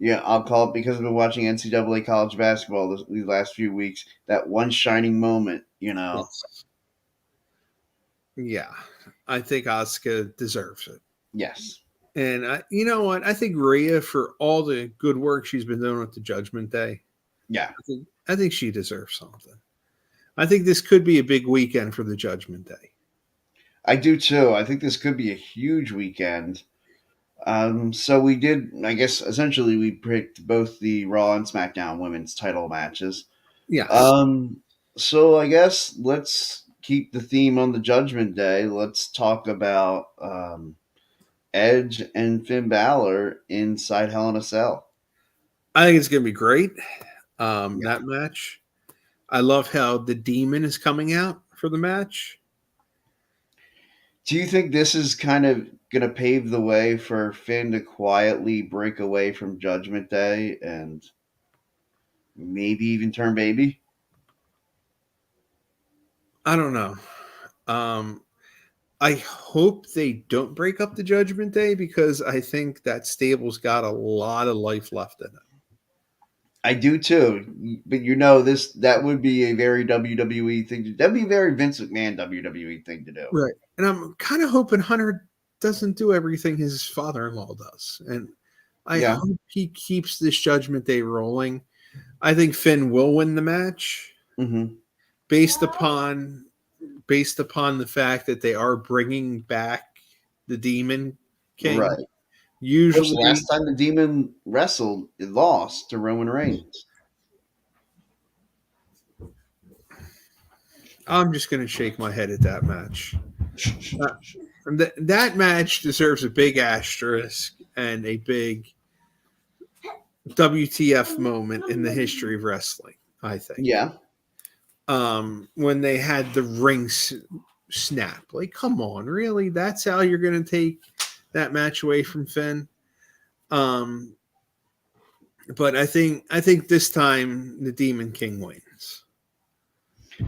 Speaker 1: yeah, I'll call it, because I've been watching NCAA college basketball these last few weeks. That one shining moment,
Speaker 2: Yes. Yeah. I think Asuka deserves it.
Speaker 1: Yes.
Speaker 2: And you know what? I think Rhea, for all the good work she's been doing with the Judgment Day,
Speaker 1: Yeah,
Speaker 2: I think she deserves something. I think this could be a big weekend for the Judgment Day.
Speaker 1: I do too. I think this could be a huge weekend. So we did, I guess, essentially we picked both the Raw and SmackDown women's title matches.
Speaker 2: Yes.
Speaker 1: Um, so I guess let's keep the theme on the Judgment Day. Let's talk about Edge and Finn Balor inside Hell in a Cell.
Speaker 2: I think it's going to be great.
Speaker 1: Yeah.
Speaker 2: That match. I love how the demon is coming out for the match.
Speaker 1: Do you think this is kind of going to pave the way for Finn to quietly break away from Judgment Day and maybe even turn baby?
Speaker 2: I don't know. Um, I hope they don't break up the Judgment Day because I think that stable's got a lot of life left in it.
Speaker 1: I do too, but this that would be a very WWE thing. That'd be a very Vince McMahon WWE thing to do.
Speaker 2: Right. And I'm kind of hoping Hunter doesn't do everything his father-in-law does. And I
Speaker 1: Yeah.
Speaker 2: hope he keeps this Judgment Day rolling. I think Finn will win the match
Speaker 1: Mm-hmm.
Speaker 2: based upon based upon the fact that they are bringing back the Demon King.
Speaker 1: Right. Which last
Speaker 2: Usually,
Speaker 1: time the Demon wrestled, it lost to Roman Reigns.
Speaker 2: I'm just going to shake my head at that match. That match deserves a big asterisk and a big WTF moment in the history of wrestling, I think.
Speaker 1: Yeah.
Speaker 2: When they had the ring snap. Like, come on, really? That's how you're going to take that match away from Finn? Um, but I think this time the Demon King wins.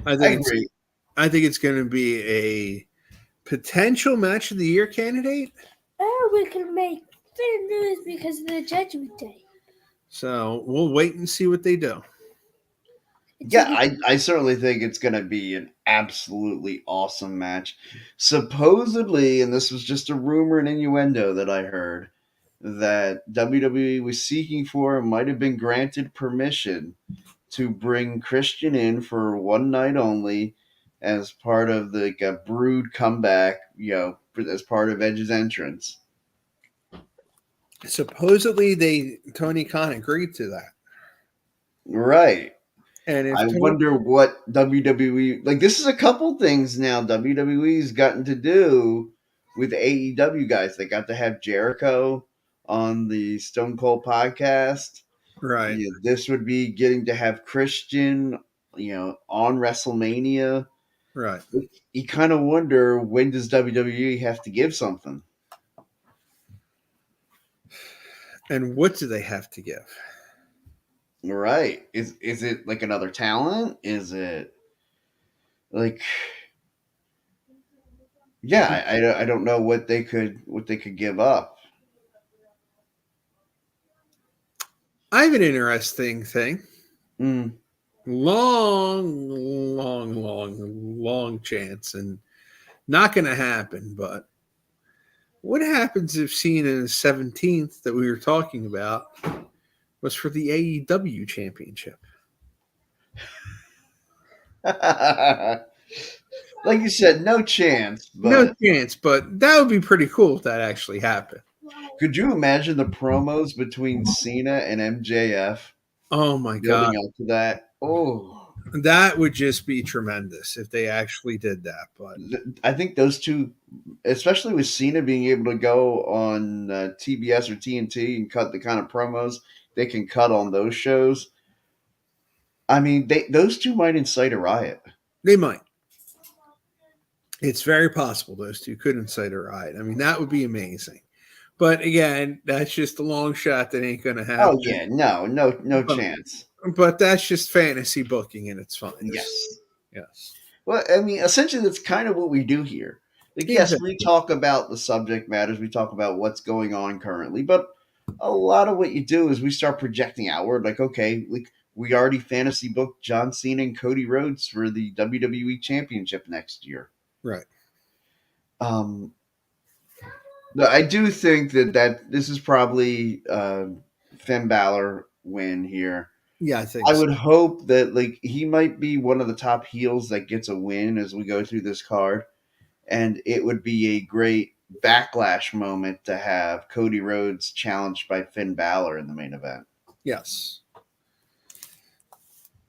Speaker 2: I
Speaker 1: I
Speaker 2: think it's
Speaker 1: agree.
Speaker 2: I think it's going to be a potential match of the year candidate.
Speaker 3: Oh, we can make Finn lose because of the Judgment Day.
Speaker 2: So we'll wait and see what they do.
Speaker 1: Yeah, I certainly think it's going to be an absolutely awesome match. Supposedly, and this was just a rumor and innuendo that I heard, that WWE was seeking for and might have been granted permission to bring Christian in for one night only as part of the Brood comeback, as part of Edge's entrance.
Speaker 2: Supposedly, Tony Khan agreed to that.
Speaker 1: Right.
Speaker 2: And if
Speaker 1: I wonder what WWE like. This is a couple things now WWE's gotten to do with AEW guys. They got to have Jericho on the Stone Cold podcast.
Speaker 2: right,
Speaker 1: This would be getting to have Christian, on WrestleMania.
Speaker 2: right.
Speaker 1: You kind of wonder, when does WWE have to give something?
Speaker 2: And what do they have to give?
Speaker 1: Right? Is it like another talent? Is it like, yeah? I don't know what they could give up.
Speaker 2: I have an interesting thing.
Speaker 1: Mm.
Speaker 2: Long chance, and not going to happen. But what happens if Cena's 17th that we were talking about was for the AEW championship?
Speaker 1: Like you said, no chance.
Speaker 2: No
Speaker 1: But
Speaker 2: chance, but that would be pretty cool if that actually happened.
Speaker 1: could you imagine the promos between Cena and MJF
Speaker 2: Oh my God.
Speaker 1: building up to that? Oh.
Speaker 2: That would just be tremendous if they actually did that. But
Speaker 1: I think those two, especially with Cena being able to go on TBS or TNT and cut the kind of promos they can cut on those shows. I mean, those two might incite a riot.
Speaker 2: they might. It's very possible those two could incite a riot. I mean, that would be amazing. But again, that's just a long shot that ain't going to happen.
Speaker 1: Oh yeah, no
Speaker 2: But-
Speaker 1: chance.
Speaker 2: But that's just fantasy booking, and it's fine.
Speaker 1: Yes.
Speaker 2: Yes.
Speaker 1: Well, I mean, essentially, that's kind of what we do here. Like, yes, we
Speaker 2: Exactly.
Speaker 1: talk about the subject matters, we talk about what's going on currently, but a lot of what you do is we start projecting outward. Like, okay, like we already fantasy booked John Cena and Cody Rhodes for the WWE Championship next year.
Speaker 2: Right.
Speaker 1: But I do think that this is probably Finn Balor win here.
Speaker 2: Yeah, I think
Speaker 1: I
Speaker 2: so.
Speaker 1: would hope that like he might be one of the top heels that gets a win as we go through this card, and it would be a great backlash moment to have Cody Rhodes challenged by Finn Balor in the main event.
Speaker 2: Yes.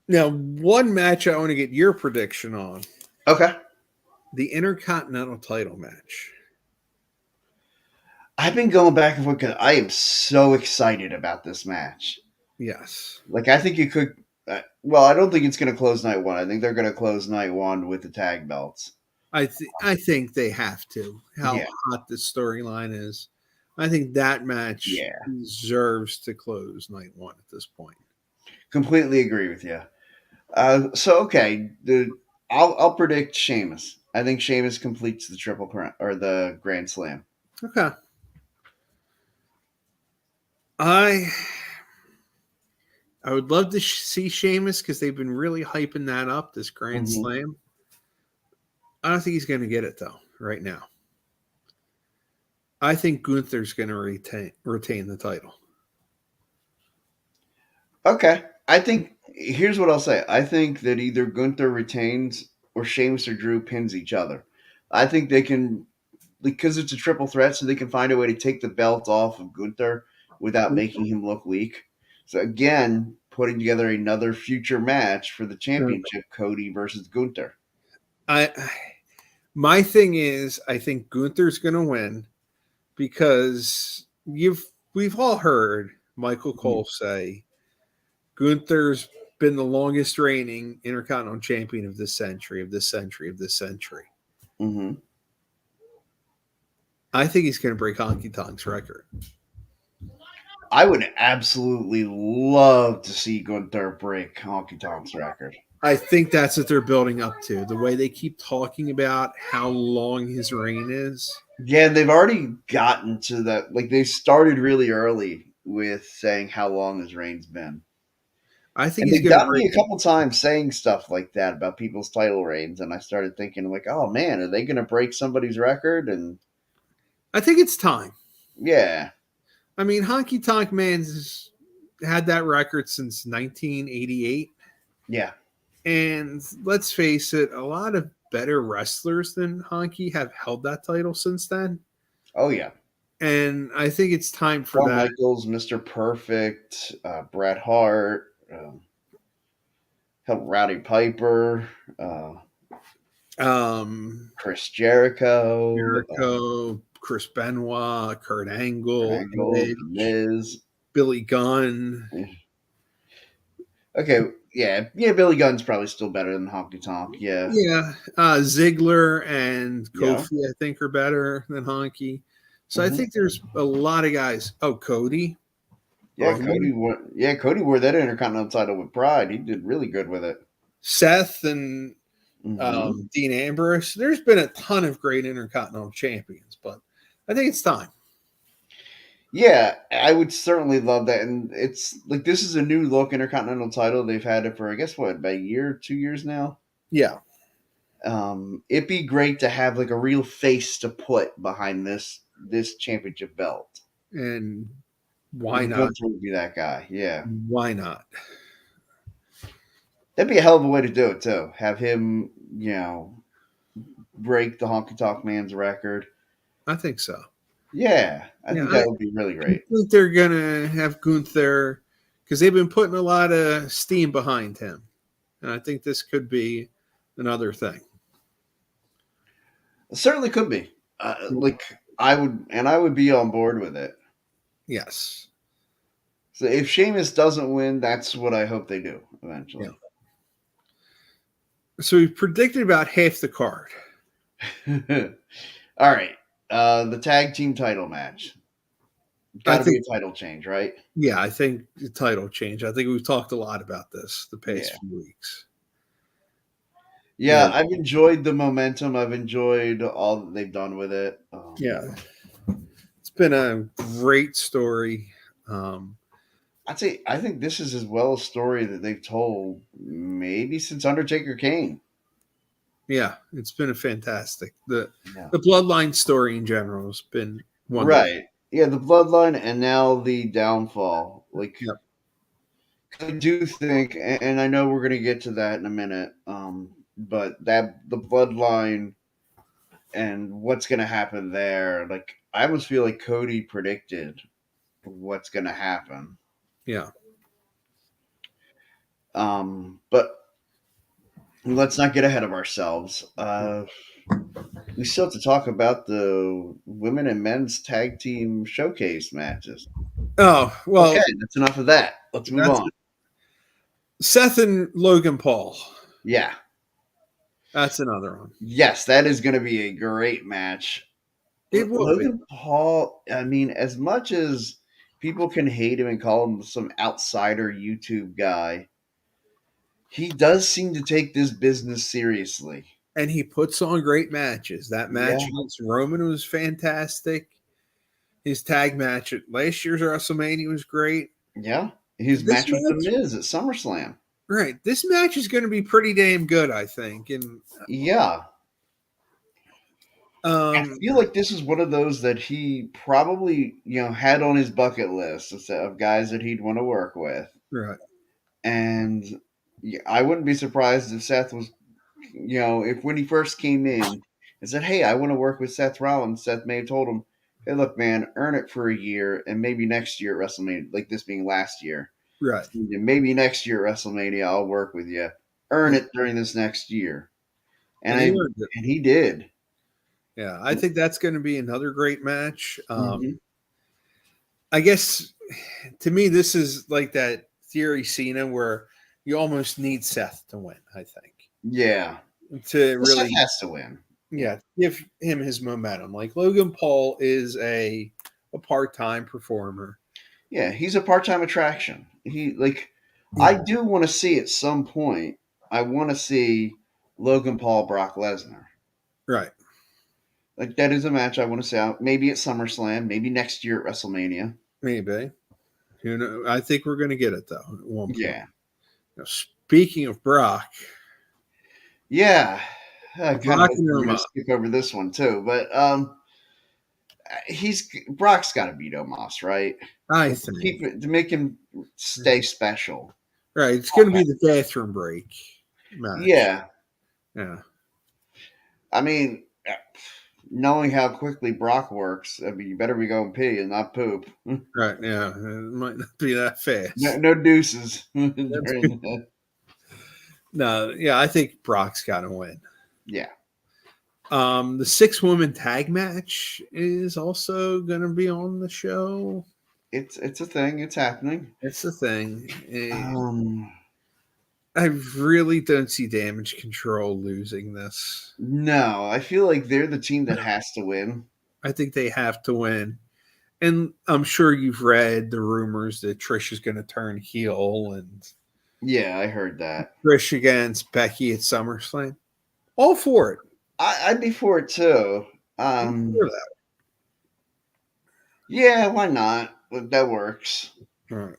Speaker 2: Now, one match I want to get your prediction on:
Speaker 1: Okay.
Speaker 2: the Intercontinental title match.
Speaker 1: I've been going back and forth because I am so excited about this match.
Speaker 2: Yes.
Speaker 1: Like, I think you could. Well, I don't think it's going to close night one. I think they're going to close night one with the tag belts.
Speaker 2: I think they have to. How
Speaker 1: Yeah.
Speaker 2: hot the storyline is. I think that match
Speaker 1: Yeah.
Speaker 2: deserves to close night one at this point.
Speaker 1: Completely agree with you. So okay, I'll predict Sheamus. I think Sheamus completes the Triple Crown or the Grand Slam.
Speaker 2: Okay. I would love to see Sheamus because they've been really hyping that up, this Grand
Speaker 1: Mhm.
Speaker 2: Slam. I don't think he's going to get it, though, right now. I think Gunther's going to retain the title.
Speaker 1: Okay, I think here's what I'll say. I think that either Gunther retains or Sheamus or Drew pins each other. I think they can, because it's a triple threat, so they can find a way to take the belt off of Gunther without making him look weak. So again, putting together another future match for the championship, Cody versus Gunther.
Speaker 2: My thing is, I think Gunther's going to win because we've all heard Michael Cole say Gunther's been the longest reigning Intercontinental Champion of this century, of this century, of this century.
Speaker 1: Mm-hmm.
Speaker 2: I think he's going to break Honky Tonk's record.
Speaker 1: I would absolutely love to see Gunther break Honky Tonk's record.
Speaker 2: I think that's what they're building up to. The way they keep talking about how long his reign is.
Speaker 1: Yeah, they've already gotten to that. Like, they started really early with saying how long his reign's been.
Speaker 2: I think
Speaker 1: And
Speaker 2: he's
Speaker 1: they've
Speaker 2: going to
Speaker 1: gotten me
Speaker 2: break
Speaker 1: a couple times saying stuff like that about people's title reigns, and I started thinking, like, oh man, are they going to break somebody's record? And
Speaker 2: I think it's time.
Speaker 1: yeah,
Speaker 2: I mean, Honky Tonk Man's had that record since 1988.
Speaker 1: yeah,
Speaker 2: And let's face it, a lot of better wrestlers than Honky have held that title since then.
Speaker 1: oh yeah.
Speaker 2: And I think it's time for
Speaker 1: Shawn
Speaker 2: that.
Speaker 1: Michaels, Mr. Perfect, Bret Hart. Hell, Rowdy Piper,
Speaker 2: Um,
Speaker 1: Chris Jericho,
Speaker 2: Jericho, Chris Benoit, Kurt Angle,
Speaker 1: Angle,
Speaker 2: Edge,
Speaker 1: Miz.
Speaker 2: Billy Gunn.
Speaker 1: Okay, yeah, Billy Gunn's probably still better than Honky Tonk. Yeah,
Speaker 2: Yeah, Ziggler and
Speaker 1: yeah,
Speaker 2: Kofi, I think, are better than Honky. So I
Speaker 1: hmm
Speaker 2: think there's a lot of guys. Oh, Cody,
Speaker 1: yeah.
Speaker 2: Roman,
Speaker 1: Cody wore that Intercontinental title with pride. He did really good with it.
Speaker 2: Seth, and
Speaker 1: hmm
Speaker 2: Dean Ambrose. There's been a ton of great Intercontinental champions, but I think it's time.
Speaker 1: Yeah, I would certainly love that. And it's like this is a new look Intercontinental title. They've had it for I guess what about a year, 2 years now.
Speaker 2: Yeah,
Speaker 1: It'd be great to have like a real face to put behind this championship belt.
Speaker 2: and why
Speaker 1: And
Speaker 2: not?
Speaker 1: Gunther would be that guy. Yeah,
Speaker 2: Why not?
Speaker 1: that'd be a hell of a way to do it too. Have him, break the Honky Tonk Man's record.
Speaker 2: I think so.
Speaker 1: Yeah, I
Speaker 2: Yeah,
Speaker 1: think that would be really
Speaker 2: I
Speaker 1: great.
Speaker 2: think they're gonna have Gunther because they've been putting a lot of steam behind him, and I think this could be another thing.
Speaker 1: It certainly could be. Like I would be on board with it.
Speaker 2: Yes.
Speaker 1: So if Sheamus doesn't win, that's what I hope they do eventually.
Speaker 2: So we predicted about half the card.
Speaker 1: All right, the tag team title match. Got to be a title change, right?
Speaker 2: Yeah, I think the title change. I think we've talked a lot about this the past few weeks.
Speaker 1: Yeah, I've enjoyed the momentum. I've enjoyed all that they've done with it.
Speaker 2: Yeah, it's been a great story.
Speaker 1: I'd say I think this is as well a story that they've told maybe since Undertaker Kane.
Speaker 2: Yeah, it's been a fantastic the Bloodline story in general has been wonderful.
Speaker 1: Right. Yeah, the bloodline and now the downfall. Like, I do think, and I know we're going to get to that in a minute, but that the bloodline and what's going to happen there, like, I almost feel like Cody predicted what's going to happen.
Speaker 2: Yeah.
Speaker 1: But let's not get ahead of ourselves. We still have to talk about the women and men's tag team showcase matches.
Speaker 2: Oh, well.
Speaker 1: Okay, that's enough of that. Let's move on.
Speaker 2: Seth and Logan Paul.
Speaker 1: Yeah.
Speaker 2: That's another one.
Speaker 1: Yes, that is going to be a great match. Logan Paul, I mean, as much as people can hate him and call him some outsider YouTube guy, he does seem to take this business seriously.
Speaker 2: And he puts on great matches. That match against Roman was fantastic. His tag match at last year's WrestleMania was great.
Speaker 1: Yeah. His match with The Miz at SummerSlam.
Speaker 2: Right. This match is going to be pretty damn good, I think. And
Speaker 1: yeah. I feel like this is one of those that he probably, had on his bucket list of guys that he'd want to work with.
Speaker 2: Right.
Speaker 1: And I wouldn't be surprised if Seth was, if when he first came in and said, hey, I want to work with Seth Rollins, Seth may have told him, hey, look, man, earn it for a year and maybe next year at WrestleMania, like this being last year.
Speaker 2: Right.
Speaker 1: Maybe next year at WrestleMania, I'll work with you. Earn it during this next year. And he did.
Speaker 2: Yeah, I think that's going to be another great match. I guess to me, this is like that Theory Cena where you almost need Seth to win, I think.
Speaker 1: Yeah.
Speaker 2: To really
Speaker 1: Seth has to win.
Speaker 2: Yeah, give him his momentum. Like Logan Paul is a part-time performer.
Speaker 1: Yeah, he's a part-time attraction. I do want to see at some point, I want to see Logan Paul, Brock Lesnar.
Speaker 2: Right.
Speaker 1: Like that is a match I want to see out. Maybe at SummerSlam, maybe next year at WrestleMania.
Speaker 2: Maybe. Who knows? I think we're going to get it though at one point.
Speaker 1: Yeah.
Speaker 2: Now, speaking of Brock.
Speaker 1: Yeah. I kind of going to skip over this one too, but Brock's got to beat Omos, right?
Speaker 2: I think
Speaker 1: to make him stay special.
Speaker 2: Right. It's going to be the bathroom break match.
Speaker 1: Yeah.
Speaker 2: Yeah.
Speaker 1: I mean, knowing how quickly Brock works, I mean, you better be going pee and not poop.
Speaker 2: Right. Yeah. It might not be that fast.
Speaker 1: No deuces.
Speaker 2: No, yeah, I think Brock's got to win.
Speaker 1: Yeah.
Speaker 2: The 6-woman tag match is also going to be on the show.
Speaker 1: It's a thing. It's happening.
Speaker 2: It's the thing.
Speaker 1: Um,
Speaker 2: I really don't see Damage Control losing this.
Speaker 1: no, I feel like they're the team that has to win.
Speaker 2: I think they have to win. And I'm sure you've read the rumors that Trish is going to turn heel and
Speaker 1: Yeah, I heard that.
Speaker 2: Trish against Becky at SummerSlam. All for it.
Speaker 1: I'd be for it too.
Speaker 2: I'm for that.
Speaker 1: Yeah, why not? That works.
Speaker 2: All right.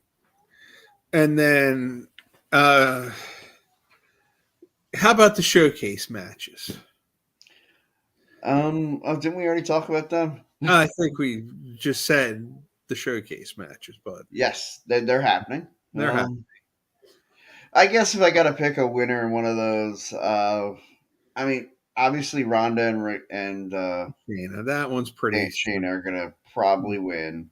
Speaker 2: And then, how about the showcase matches?
Speaker 1: Oh, didn't we already talk about them?
Speaker 2: I think we just said the showcase matches, but
Speaker 1: Yes, they're happening.
Speaker 2: they're happening.
Speaker 1: I guess if I got to pick a winner in one of those, I mean, obviously Ronda and
Speaker 2: Shayna, that one's pretty.
Speaker 1: Shayna are gonna probably win.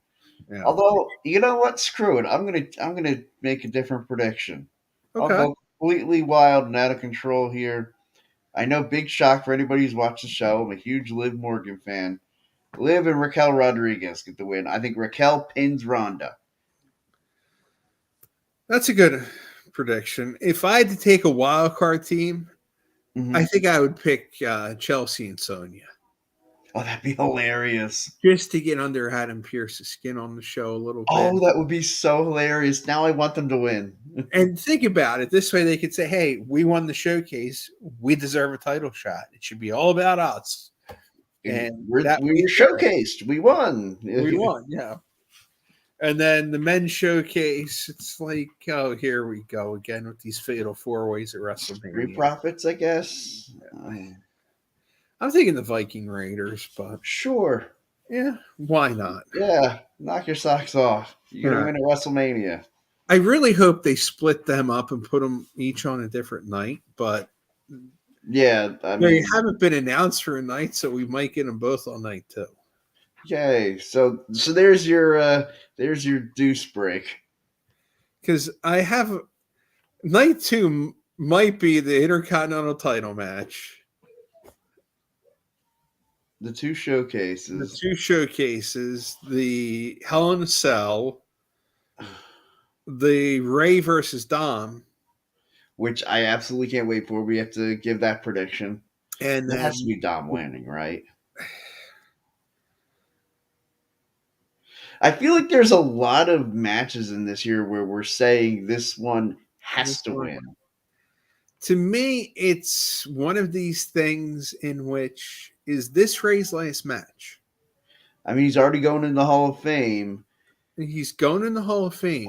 Speaker 2: Yeah.
Speaker 1: Although, you know what? Screw it. I'm gonna make a different prediction.
Speaker 2: Okay.
Speaker 1: I'll go completely wild and out of control here. I know, big shock for anybody who's watched the show. I'm a huge Liv Morgan fan. Liv and Raquel Rodriguez get the win. I think Raquel pins Ronda.
Speaker 2: That's a good prediction. If I had to take a wild card team, I think I would pick Chelsea and Sonya.
Speaker 1: Oh, that'd be hilarious.
Speaker 2: Just to get under Adam Pearce's skin on the show a little bit.
Speaker 1: Oh, that would be so hilarious. Now I want them to win.
Speaker 2: And think about it. This way they could say, hey, we won the showcase. We deserve a title shot. It should be all about us. And
Speaker 1: we were showcased. We won.
Speaker 2: We won, yeah. And then the men's showcase, it's like, oh, here we go again with these fatal 4-ways at WrestleMania.
Speaker 1: Street Profits, I guess.
Speaker 2: I'm thinking the Viking Raiders, but
Speaker 1: sure.
Speaker 2: Yeah, why not?
Speaker 1: Yeah, knock your socks off. You're going to win at WrestleMania.
Speaker 2: I really hope they split them up and put them each on a different night, but
Speaker 1: yeah,
Speaker 2: they haven't been announced for a night, so we might get them both on night 2.
Speaker 1: Yay! So there's your deuce break.
Speaker 2: Because I have night 2 might be the Intercontinental title match.
Speaker 1: The 2 showcases.
Speaker 2: The Hell in a Cell, the Ray versus Dom.
Speaker 1: Which I absolutely can't wait for. We have to give that prediction. And it has to be Dom winning, right? I feel like there's a lot of matches in this year where we're saying this one has to win.
Speaker 2: To me, it's one of these things in which, is this Ray's last match?
Speaker 1: I mean, he's already going in the Hall of Fame.
Speaker 2: He's going in the Hall of Fame.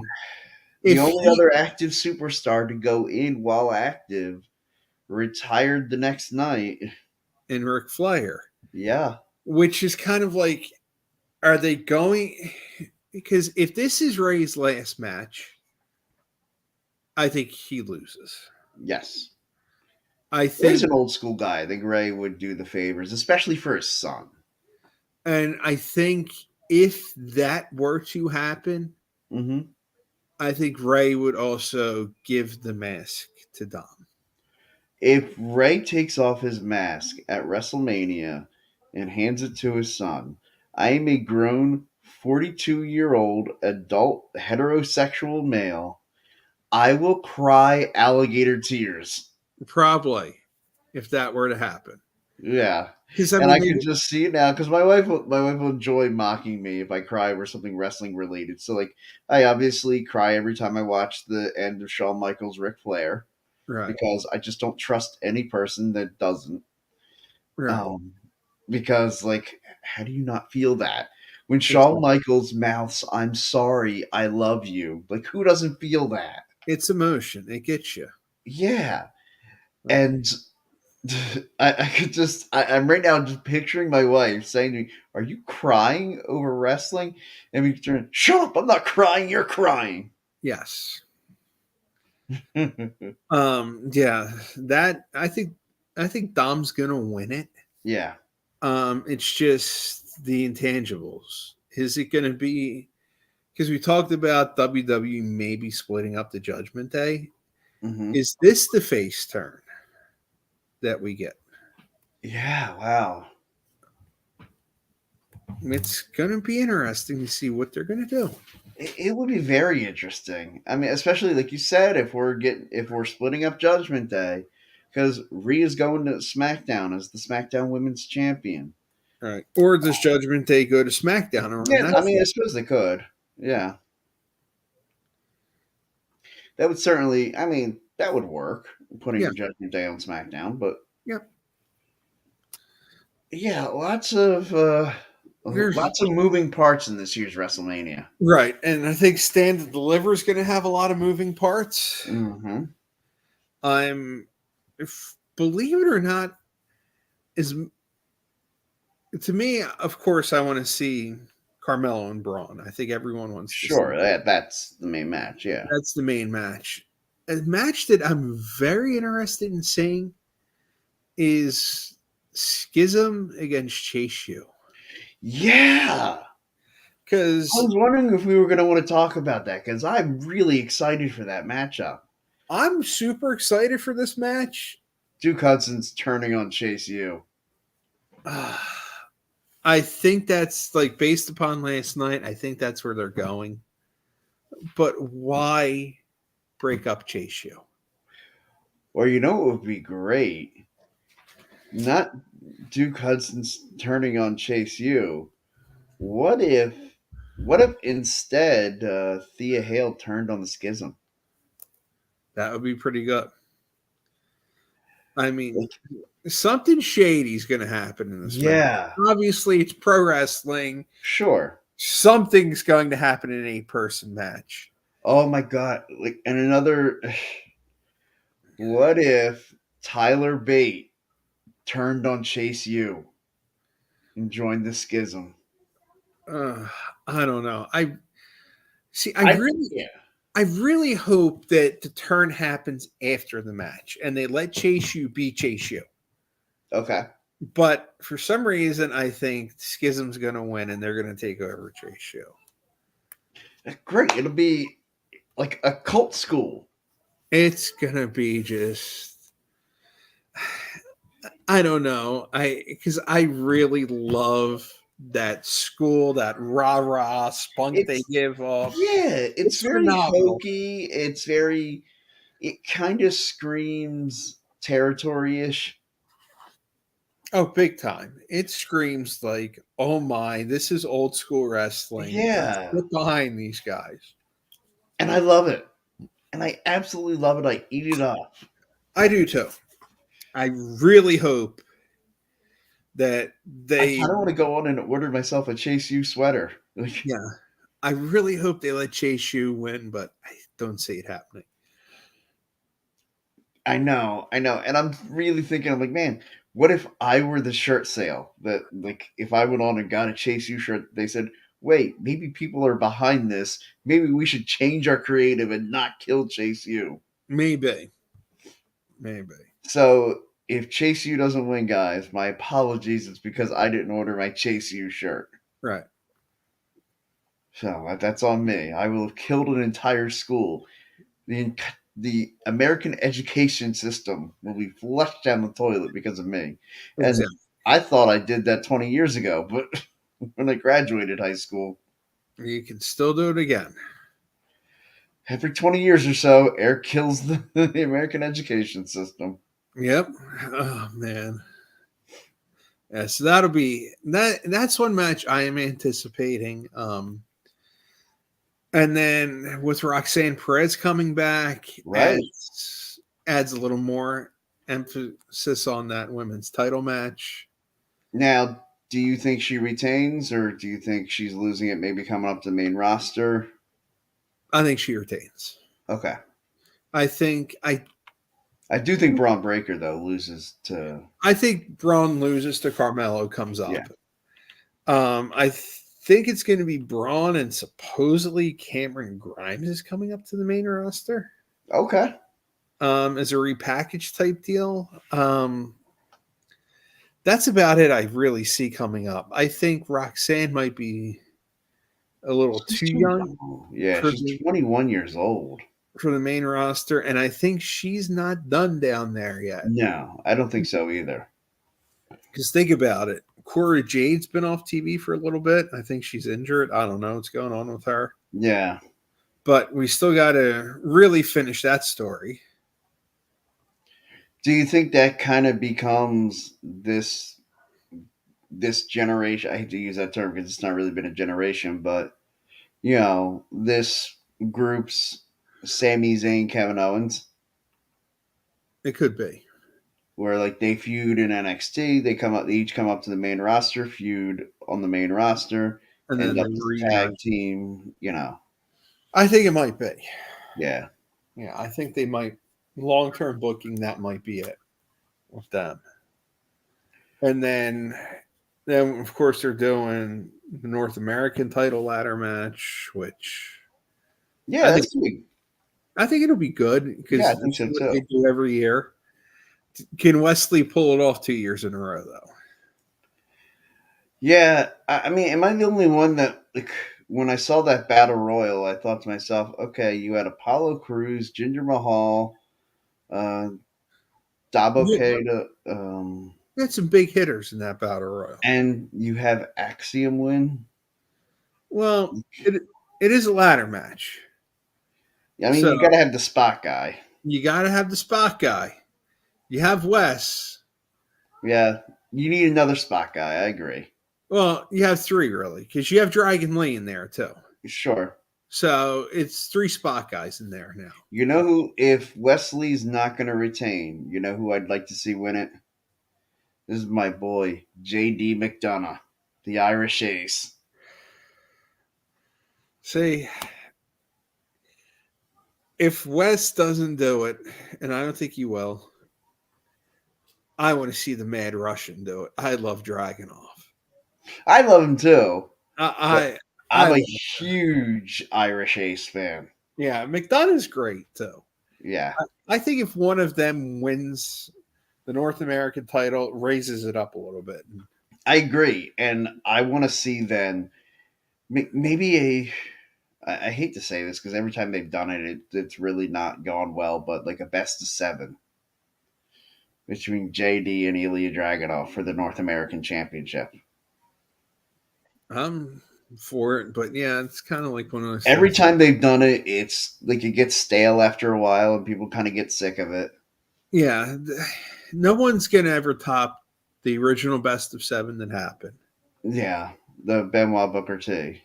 Speaker 1: The only other active superstar to go in while active retired the next night.
Speaker 2: And Ric Flair.
Speaker 1: Yeah.
Speaker 2: Which is kind of like, are they going? Because if this is Ray's last match, I think he loses.
Speaker 1: Yes.
Speaker 2: I think
Speaker 1: he's an old school guy. I think Ray would do the favors, especially for his son.
Speaker 2: And I think if that were to happen, I think Ray would also give the mask to Dom.
Speaker 1: If Ray takes off his mask at WrestleMania and hands it to his son, I am a grown 42-year-old adult heterosexual male. I will cry alligator tears.
Speaker 2: Probably, if that were to happen.
Speaker 1: Yeah. I can just see it now because my wife will enjoy mocking me if I cry over something wrestling related. So, like, I obviously cry every time I watch the end of Shawn Michaels' Ric Flair,
Speaker 2: right?
Speaker 1: Because I just don't trust any person that doesn't.
Speaker 2: Right.
Speaker 1: Because, like, how do you not feel that when Shawn Michaels mouths "I'm sorry, I love you"? Like, who doesn't feel that?
Speaker 2: It's emotion. It gets you.
Speaker 1: Yeah, and. I could just I'm right now just picturing my wife saying to me, "Are you crying over wrestling?" And we turn, "Shut up! I'm not crying. You're crying."
Speaker 2: Yes. Yeah. That I think Dom's gonna win it.
Speaker 1: Yeah.
Speaker 2: It's just the intangibles. Is it gonna be? Because we talked about WWE maybe splitting up the Judgment Day.
Speaker 1: Mhm.
Speaker 2: Is this the face turn that we get?
Speaker 1: Yeah, wow.
Speaker 2: It's going to be interesting to see what they're going to do.
Speaker 1: It would be very interesting. I mean, especially like you said, if we're splitting up Judgment Day, because Rhea's going to SmackDown as the SmackDown Women's Champion.
Speaker 2: All right. Or does Judgment Day go to SmackDown around
Speaker 1: Yeah,
Speaker 2: that?
Speaker 1: I mean, I suppose they could. Yeah, that would certainly. I mean, that would work.
Speaker 2: Yeah.
Speaker 1: Putting Judgment Day on SmackDown, but
Speaker 2: Yeah.
Speaker 1: yeah,
Speaker 2: There's
Speaker 1: lots of moving parts in this year's WrestleMania.
Speaker 2: right, and I think Stand and Deliver is going to have a lot of moving parts.
Speaker 1: Mm-hmm.
Speaker 2: If believe it or not, is to me, of course, I want to see Carmelo and Braun. I think everyone wants to
Speaker 1: Sure,
Speaker 2: see
Speaker 1: that's the main match. Yeah.
Speaker 2: that's the main match. A match that I'm very interested in seeing is Schism against Chase U.
Speaker 1: Yeah. I
Speaker 2: Because
Speaker 1: was wondering if we were going to want to talk about that because I'm really excited for that matchup.
Speaker 2: I'm super excited for this match.
Speaker 1: Duke Hudson's turning on Chase U.
Speaker 2: I think that's like based upon last night. I think that's where they're going. But why break up Chase U?
Speaker 1: Or you know what would be great? Not Duke Hudson's turning on Chase U. What if instead Thea Hale turned on the Schism?
Speaker 2: That would be pretty good. I mean,
Speaker 1: Like,
Speaker 2: something shady is going to happen in this match.
Speaker 1: yeah,
Speaker 2: Obviously, it's pro wrestling.
Speaker 1: sure.
Speaker 2: Something's going to happen in an 8-person match.
Speaker 1: Oh my god! Like, and another. What if Tyler Bate turned on Chase U and joined the Schism?
Speaker 2: I don't know. I see.
Speaker 1: Yeah.
Speaker 2: I really hope that the turn happens after the match and they let Chase U be Chase U.
Speaker 1: Okay.
Speaker 2: But for some reason, I think Schism's going to win and they're going to take over Chase U.
Speaker 1: Great. It'll be like a cult school.
Speaker 2: It's going to be just, I don't know. Because I really love that school, that rah-rah spunk they give off.
Speaker 1: Yeah, it's very
Speaker 2: phenomenal.
Speaker 1: hokey. It kind of screams territory-ish.
Speaker 2: Oh, big time. It screams like, oh my, this is old school wrestling.
Speaker 1: Yeah.
Speaker 2: Let's get behind these guys.
Speaker 1: And I love it. And I absolutely love it. I eat it up.
Speaker 2: I do too. I really hope that
Speaker 1: I kind of want to go on and order myself a Chase U sweater.
Speaker 2: yeah, I really hope they let Chase U win, but I don't see it happening.
Speaker 1: I know. And I'm really thinking, I'm like, man, what if I were the shirt sale? That, like, if I went on and got a Chase U shirt, they said, wait, maybe people are behind this. Maybe we should change our creative and not kill Chase U.
Speaker 2: Maybe.
Speaker 1: So if Chase U doesn't win, guys, my apologies. It's because I didn't order my Chase U shirt.
Speaker 2: Right.
Speaker 1: So that's on me. I will have killed an entire school. The American education system will be flushed down the toilet because of me. And
Speaker 2: Exactly.
Speaker 1: I thought I did that 20 years ago, but when I graduated high school,
Speaker 2: You can still do it again.
Speaker 1: every 20 years or so, Eric kills the American education system.
Speaker 2: Yep. Oh man. Yeah, so that'll be that's one match I am anticipating. And then with Roxanne Perez coming back,
Speaker 1: Right.
Speaker 2: adds a little more emphasis on that women's title match.
Speaker 1: Now, do you think she retains, or do you think she's losing it, maybe coming up to the main roster?
Speaker 2: I think she retains.
Speaker 1: Okay.
Speaker 2: I
Speaker 1: do think Braun Breaker, though, loses to...
Speaker 2: I think Braun loses to Carmelo, comes up.
Speaker 1: Yeah.
Speaker 2: I think it's going to be Braun, and supposedly Cameron Grimes is coming up to the main roster.
Speaker 1: Okay.
Speaker 2: As a repackaged type deal. That's about it I really see coming up. I think Roxanne might be a little too young.
Speaker 1: Yeah, she's 21 years old.
Speaker 2: for the main roster, and I think she's not done down there yet.
Speaker 1: No, I don't think so either.
Speaker 2: Because think about it. Cora Jade's been off TV for a little bit. I think she's injured. I don't know what's going on with her.
Speaker 1: Yeah.
Speaker 2: But we still got to really finish that story.
Speaker 1: Do you think that kind of becomes this generation? I hate to use that term because it's not really been a generation, but this group's Sami Zayn, Kevin Owens,
Speaker 2: It could be.
Speaker 1: where like they feud in NXT, they each come up to the main roster, feud on the main roster,
Speaker 2: And then
Speaker 1: end up
Speaker 2: they
Speaker 1: as a
Speaker 2: reunite.
Speaker 1: tag team.
Speaker 2: I think it might be.
Speaker 1: Yeah.
Speaker 2: Yeah, I think they might. Long-term booking, that might be it with them. And then of course, they're doing the North American title ladder match, which
Speaker 1: Yeah,
Speaker 2: I
Speaker 1: that's
Speaker 2: think
Speaker 1: big.
Speaker 2: I think it'll be good because
Speaker 1: Yeah, I think so,
Speaker 2: what
Speaker 1: too.
Speaker 2: they do every year. Can Wesley pull it off 2 years in a row, though?
Speaker 1: Yeah, I mean, am I the only one that like when I saw that battle royal, I thought to myself, okay, you had Apollo Crews, Jinder Mahal, uh, Dabo
Speaker 2: Yeah.
Speaker 1: Keita,
Speaker 2: We had some big hitters in that battle royal.
Speaker 1: and you have Axiom win.
Speaker 2: Well, it is a ladder match.
Speaker 1: I mean,
Speaker 2: So-
Speaker 1: you got to have the spot guy.
Speaker 2: You got to have the spot guy. You have Wes.
Speaker 1: Yeah, you need another spot guy. I agree.
Speaker 2: Well, you have 3 really because you have Dragon Lee in there too.
Speaker 1: Sure.
Speaker 2: So it's 3 spot guys in there now.
Speaker 1: You know who? If Wesley's not going to retain, you know who I'd like to see win it? This is my boy, J.D. McDonough, the Irish Ace.
Speaker 2: See, if Wes doesn't do it, and I don't think he will, I want to see the Mad Russian do it. I love Dragunov.
Speaker 1: I love him too.
Speaker 2: I'm
Speaker 1: I'm a huge Irish Ace fan.
Speaker 2: Yeah, McDonough's great too.
Speaker 1: Yeah.
Speaker 2: I think if one of them wins the North American title, it raises it up a little bit.
Speaker 1: I agree. And I want to see then maybe I hate to say this because every time they've done it, it's really not gone well, but like a best of 7 between JD and Ilya Dragunov for the North American Championship.
Speaker 2: I'm for it, but yeah, it's kind of like one of those
Speaker 1: Every
Speaker 2: things.
Speaker 1: time they've done it, it's like it gets stale after a while and people kind of get sick of it.
Speaker 2: Yeah, no one's gonna ever top the original best of 7 that happened.
Speaker 1: Yeah, the Benoit Booker T.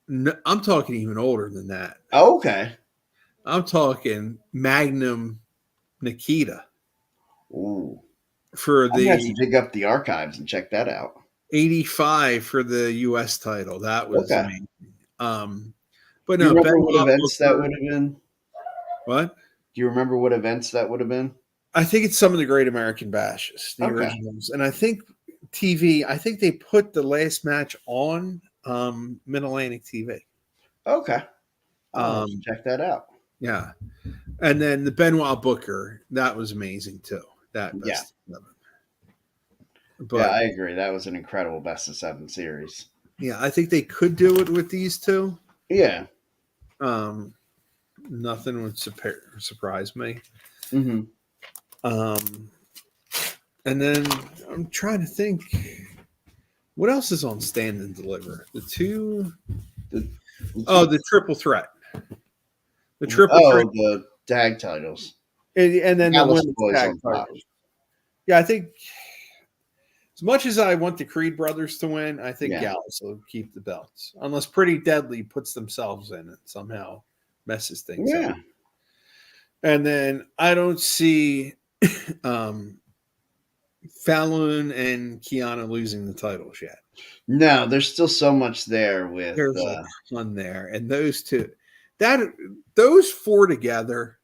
Speaker 2: No, I'm talking even older than that.
Speaker 1: Oh, okay.
Speaker 2: I'm talking Magnum Nikita
Speaker 1: Ooh.
Speaker 2: for
Speaker 1: I'm gonna have to
Speaker 2: the
Speaker 1: dig up the archives and check that out.
Speaker 2: 85 for the U.S. title. That was
Speaker 1: Okay.
Speaker 2: amazing. But
Speaker 1: Do you
Speaker 2: no,
Speaker 1: remember what
Speaker 2: Benoit
Speaker 1: events that
Speaker 2: Booker-
Speaker 1: would have been?
Speaker 2: What?
Speaker 1: Do you remember what events that would have been?
Speaker 2: I think it's some of the Great American Bashes, the
Speaker 1: Okay.
Speaker 2: originals, and I think TV. I think they put the last match on Mid Atlantic TV.
Speaker 1: Okay. I'll have to
Speaker 2: Um,
Speaker 1: check that out.
Speaker 2: Yeah, and then the Benoit Booker, that was amazing too. That best of 7. But
Speaker 1: Yeah, I agree. That was an incredible best of 7 series.
Speaker 2: I think they could do it with these two.
Speaker 1: Yeah.
Speaker 2: Nothing would surprise me.
Speaker 1: Mm-hmm.
Speaker 2: And then I'm trying to think, what else is on Stand and Deliver? The triple threat. The triple threat,
Speaker 1: the tag titles.
Speaker 2: and then the
Speaker 1: Dallas
Speaker 2: women's
Speaker 1: Boys
Speaker 2: tag
Speaker 1: on top.
Speaker 2: titles. Yeah, I think as much as I want the Creed brothers to win, I think
Speaker 1: Yeah.
Speaker 2: Gallus will keep the belts, unless Pretty Deadly puts themselves in it somehow, messes things
Speaker 1: Yeah.
Speaker 2: up. And then I don't see Fallon and Kiana losing the titles yet.
Speaker 1: No, there's still so much there with
Speaker 2: There's a ton there, and those 4 together.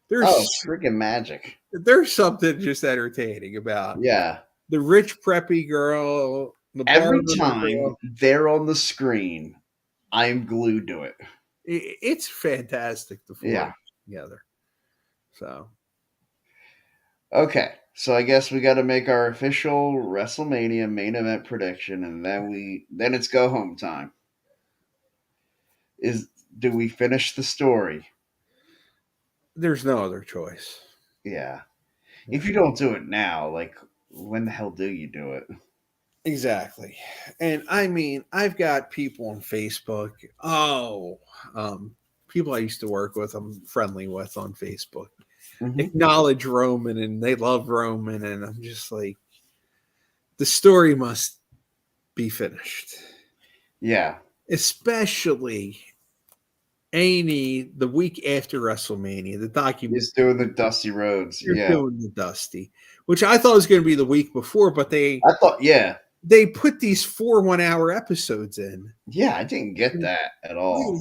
Speaker 2: There's
Speaker 1: freaking magic.
Speaker 2: there's something just entertaining about
Speaker 1: Yeah.
Speaker 2: the rich preppy girl. The
Speaker 1: Every
Speaker 2: barber
Speaker 1: time
Speaker 2: girl.
Speaker 1: they're on the screen, I'm glued to it.
Speaker 2: It's fantastic. The 4
Speaker 1: Yeah.
Speaker 2: together. So
Speaker 1: Okay. So I guess we got to make our official WrestleMania main event prediction, and then it's go home time. Do we finish the story?
Speaker 2: there's no other choice.
Speaker 1: Yeah. If you don't do it now, like, when the hell do you do it?
Speaker 2: Exactly. And I mean, I've got people on Facebook. Oh, people I used to work with, I'm friendly with on Facebook,
Speaker 1: Hmm.
Speaker 2: acknowledge Roman and they love Roman. And I'm just like, the story must be finished.
Speaker 1: Yeah.
Speaker 2: Especially Annie the week after WrestleMania, the document
Speaker 1: He's doing the Dusty Roads.
Speaker 2: you're
Speaker 1: Yeah.
Speaker 2: doing the Dusty, which I thought was going to be the week before, but
Speaker 1: I thought, yeah.
Speaker 2: they put these 4 1-hour episodes in.
Speaker 1: Yeah, I didn't get
Speaker 2: And,
Speaker 1: that at all.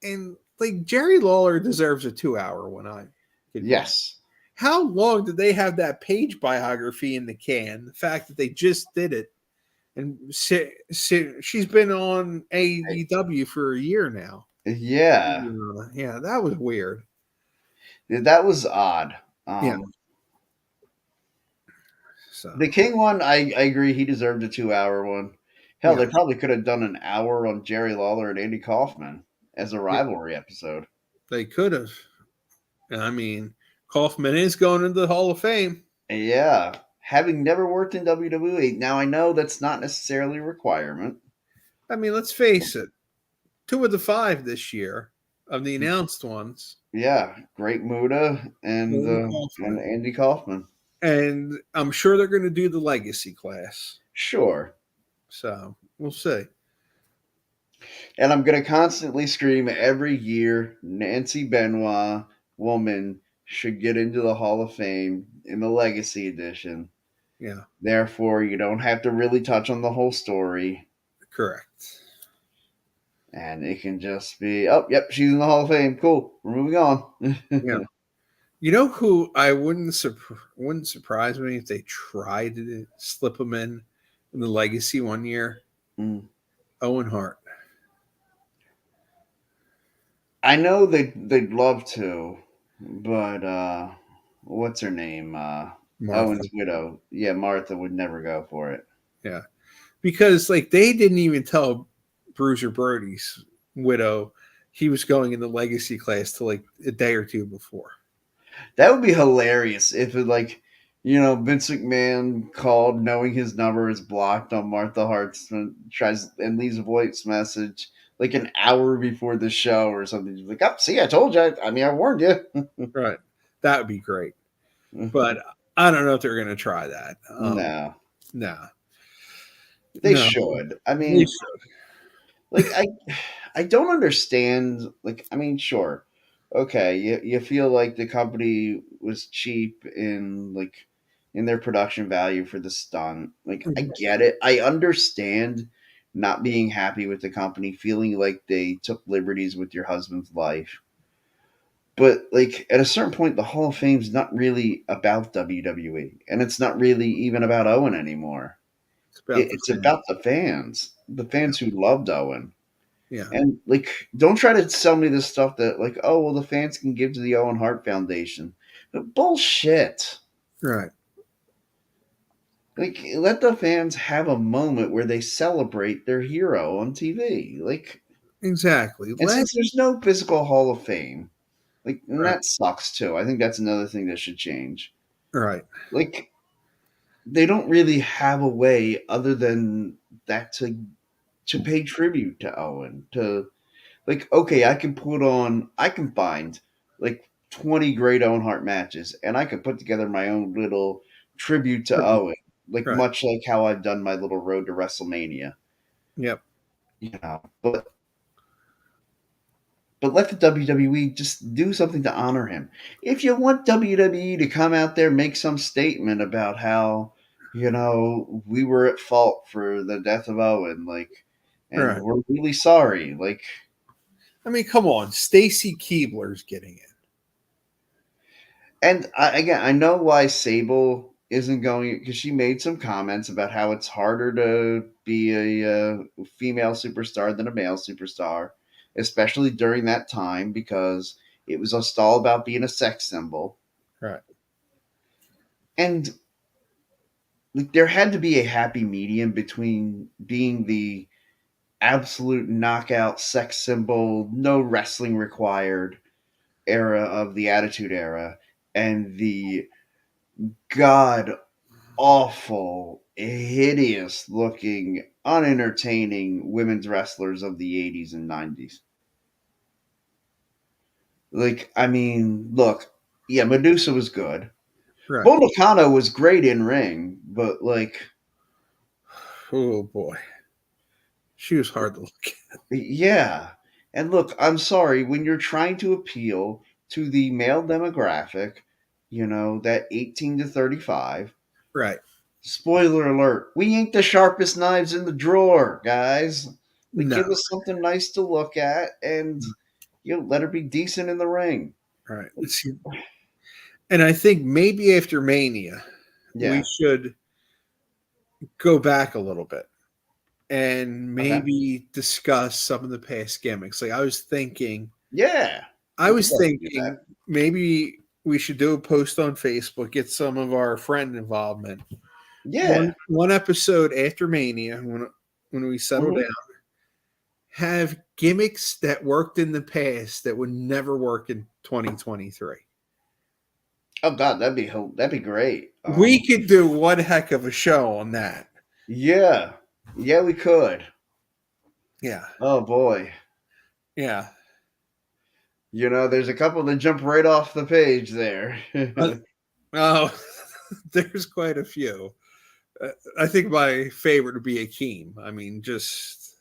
Speaker 2: and like Jerry Lawler deserves a 2 hour one. I could be.
Speaker 1: Yes.
Speaker 2: How long did they have that page biography in the can? The fact that they just did it, and she's been on AEW for a year now.
Speaker 1: Yeah.
Speaker 2: Yeah, that was weird.
Speaker 1: That was odd.
Speaker 2: Yeah, so
Speaker 1: The King one, I agree. He deserved a 2 hour one. Hell,
Speaker 2: yeah,
Speaker 1: they probably could have done an hour on Jerry Lawler and Andy Kaufman as a
Speaker 2: yeah,
Speaker 1: rivalry episode.
Speaker 2: they could have. I mean, Kaufman is going into the Hall of Fame.
Speaker 1: Yeah. Having never worked in WWE, now I know that's not necessarily a requirement.
Speaker 2: I mean, let's face it. 2 of the 5 this year of the announced ones,
Speaker 1: Yeah, Great Muda
Speaker 2: Andy
Speaker 1: and
Speaker 2: Kaufman.
Speaker 1: Andy Kaufman.
Speaker 2: And I'm sure they're going to do the legacy class.
Speaker 1: Sure.
Speaker 2: So we'll see.
Speaker 1: And I'm gonna constantly scream every year, Nancy Benoit woman should get into the Hall of Fame in the Legacy Edition.
Speaker 2: Yeah,
Speaker 1: Therefore, you don't have to really touch on the whole story.
Speaker 2: correct.
Speaker 1: And it can just be, oh, yep, she's in the Hall of Fame. Cool. We're moving on.
Speaker 2: Yeah. You know who I wouldn't surprise me if they tried to slip him in the legacy one year?
Speaker 1: Mm.
Speaker 2: Owen Hart.
Speaker 1: I know they'd love to, but what's her name?
Speaker 2: Martha.
Speaker 1: Owen's widow. Yeah, Martha would never go for it.
Speaker 2: Yeah. Because like they didn't even tell Bruiser Brody's widow he was going in the legacy class till like a day or two before.
Speaker 1: That would be hilarious if it like, Vince McMahon called knowing his number is blocked on Martha Hart's tries and leaves a voice message like an hour before the show or something. He's like, oh, see, I told you. I mean, I warned you.
Speaker 2: Right. That would be great. But I don't know if they're going to try that.
Speaker 1: No,
Speaker 2: No.
Speaker 1: they
Speaker 2: No.
Speaker 1: should. I
Speaker 2: They
Speaker 1: mean,
Speaker 2: should.
Speaker 1: like I don't understand. Like, I mean, sure, okay, you feel like the company was cheap in their production value for the stunt. Like, I get it. I understand not being happy with the company, feeling like they took liberties with your husband's life. But like at a certain point, the Hall of Fame's not really about WWE, and it's not really even about Owen anymore.
Speaker 2: It's about the
Speaker 1: It's
Speaker 2: fan.
Speaker 1: about the fans who loved Owen.
Speaker 2: Yeah.
Speaker 1: And like, don't try to sell me this stuff that like, oh well, the fans can give to the Owen Hart Foundation. Bullshit.
Speaker 2: Right.
Speaker 1: Like, let the fans have a moment where they celebrate their hero on TV. Like,
Speaker 2: Exactly.
Speaker 1: and since there's no physical Hall of Fame, like, and
Speaker 2: Right.
Speaker 1: that sucks too. I think that's another thing that should change.
Speaker 2: Right.
Speaker 1: Like, they don't really have a way other than that to pay tribute to Owen. To like, okay, I can find like 20 great Owen Hart matches, and I can put together my own little tribute to Owen, like
Speaker 2: Right.
Speaker 1: much like how I've done my little road to WrestleMania.
Speaker 2: Yep.
Speaker 1: But let the WWE just do something to honor him. If you want WWE to come out there, make some statement about how, we were at fault for the death of Owen, like, and
Speaker 2: Right.
Speaker 1: we're really sorry. Like,
Speaker 2: I mean, come on. Stacy Keebler's getting it.
Speaker 1: and again, I know why Sable isn't going because she made some comments about how it's harder to be a female superstar than a male superstar, especially during that time because it was just all about being a sex symbol.
Speaker 2: Right.
Speaker 1: And like, there had to be a happy medium between being the absolute knockout sex symbol, no wrestling required, era of the Attitude Era and the god awful, hideous looking, unentertaining women's wrestlers of the 80s and 90s. Like, I mean, look, yeah, Medusa was good.
Speaker 2: Right.
Speaker 1: Bull Nakano was great in ring, but like,
Speaker 2: Oh boy, she was hard to look at.
Speaker 1: yeah. And look, I'm sorry, when you're trying to appeal to the male demographic, that 18 to 35,
Speaker 2: Right.
Speaker 1: spoiler alert, we ain't the sharpest knives in the drawer, guys. Like,
Speaker 2: No.
Speaker 1: give us something nice to look at and, let her be decent in the ring.
Speaker 2: Right. And I think maybe after Mania, we
Speaker 1: Yeah.
Speaker 2: should go back a little bit and
Speaker 1: Okay.
Speaker 2: maybe discuss some of the past gimmicks. Like I was thinking,
Speaker 1: Yeah.
Speaker 2: I
Speaker 1: We could
Speaker 2: was
Speaker 1: definitely do
Speaker 2: thinking
Speaker 1: that.
Speaker 2: maybe we should do a post on Facebook, get some of our friend involvement.
Speaker 1: Yeah.
Speaker 2: One episode after Mania, when we settle
Speaker 1: Mhm.
Speaker 2: down, have gimmicks that worked in the past that would never work in 2023.
Speaker 1: Oh God, that'd be great.
Speaker 2: We could do one heck of a show on that.
Speaker 1: Yeah, yeah, we could.
Speaker 2: Yeah.
Speaker 1: Oh boy,
Speaker 2: Yeah.
Speaker 1: there's a couple that jump right off the page there.
Speaker 2: Oh, there's quite a few. I think my favorite would be Akeem. I mean, just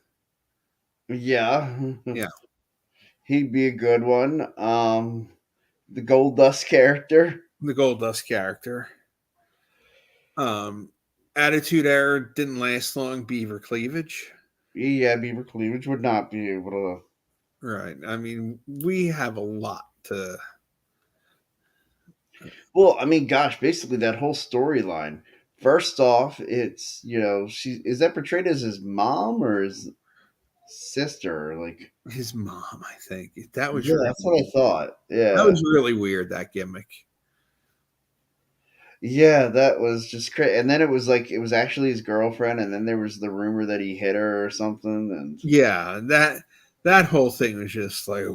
Speaker 1: Yeah,
Speaker 2: yeah,
Speaker 1: he'd be a good one. The Gold Dust character.
Speaker 2: the Gold Dust character. Attitude Era didn't last long. Beaver Cleavage.
Speaker 1: Yeah, Beaver Cleavage would not be able to.
Speaker 2: Right. I mean, we have a lot to.
Speaker 1: Well, I mean, gosh, basically that whole storyline. First off, it's she is that portrayed as his mom or his sister? Like,
Speaker 2: His mom, I think that was
Speaker 1: yeah,
Speaker 2: really
Speaker 1: that's what I thought.
Speaker 2: that
Speaker 1: Yeah.
Speaker 2: was really weird. That gimmick.
Speaker 1: Yeah, that was just crazy. And then it was like it was actually his girlfriend, and then there was the rumor that he hit her or something. And
Speaker 2: Yeah, that whole thing was just like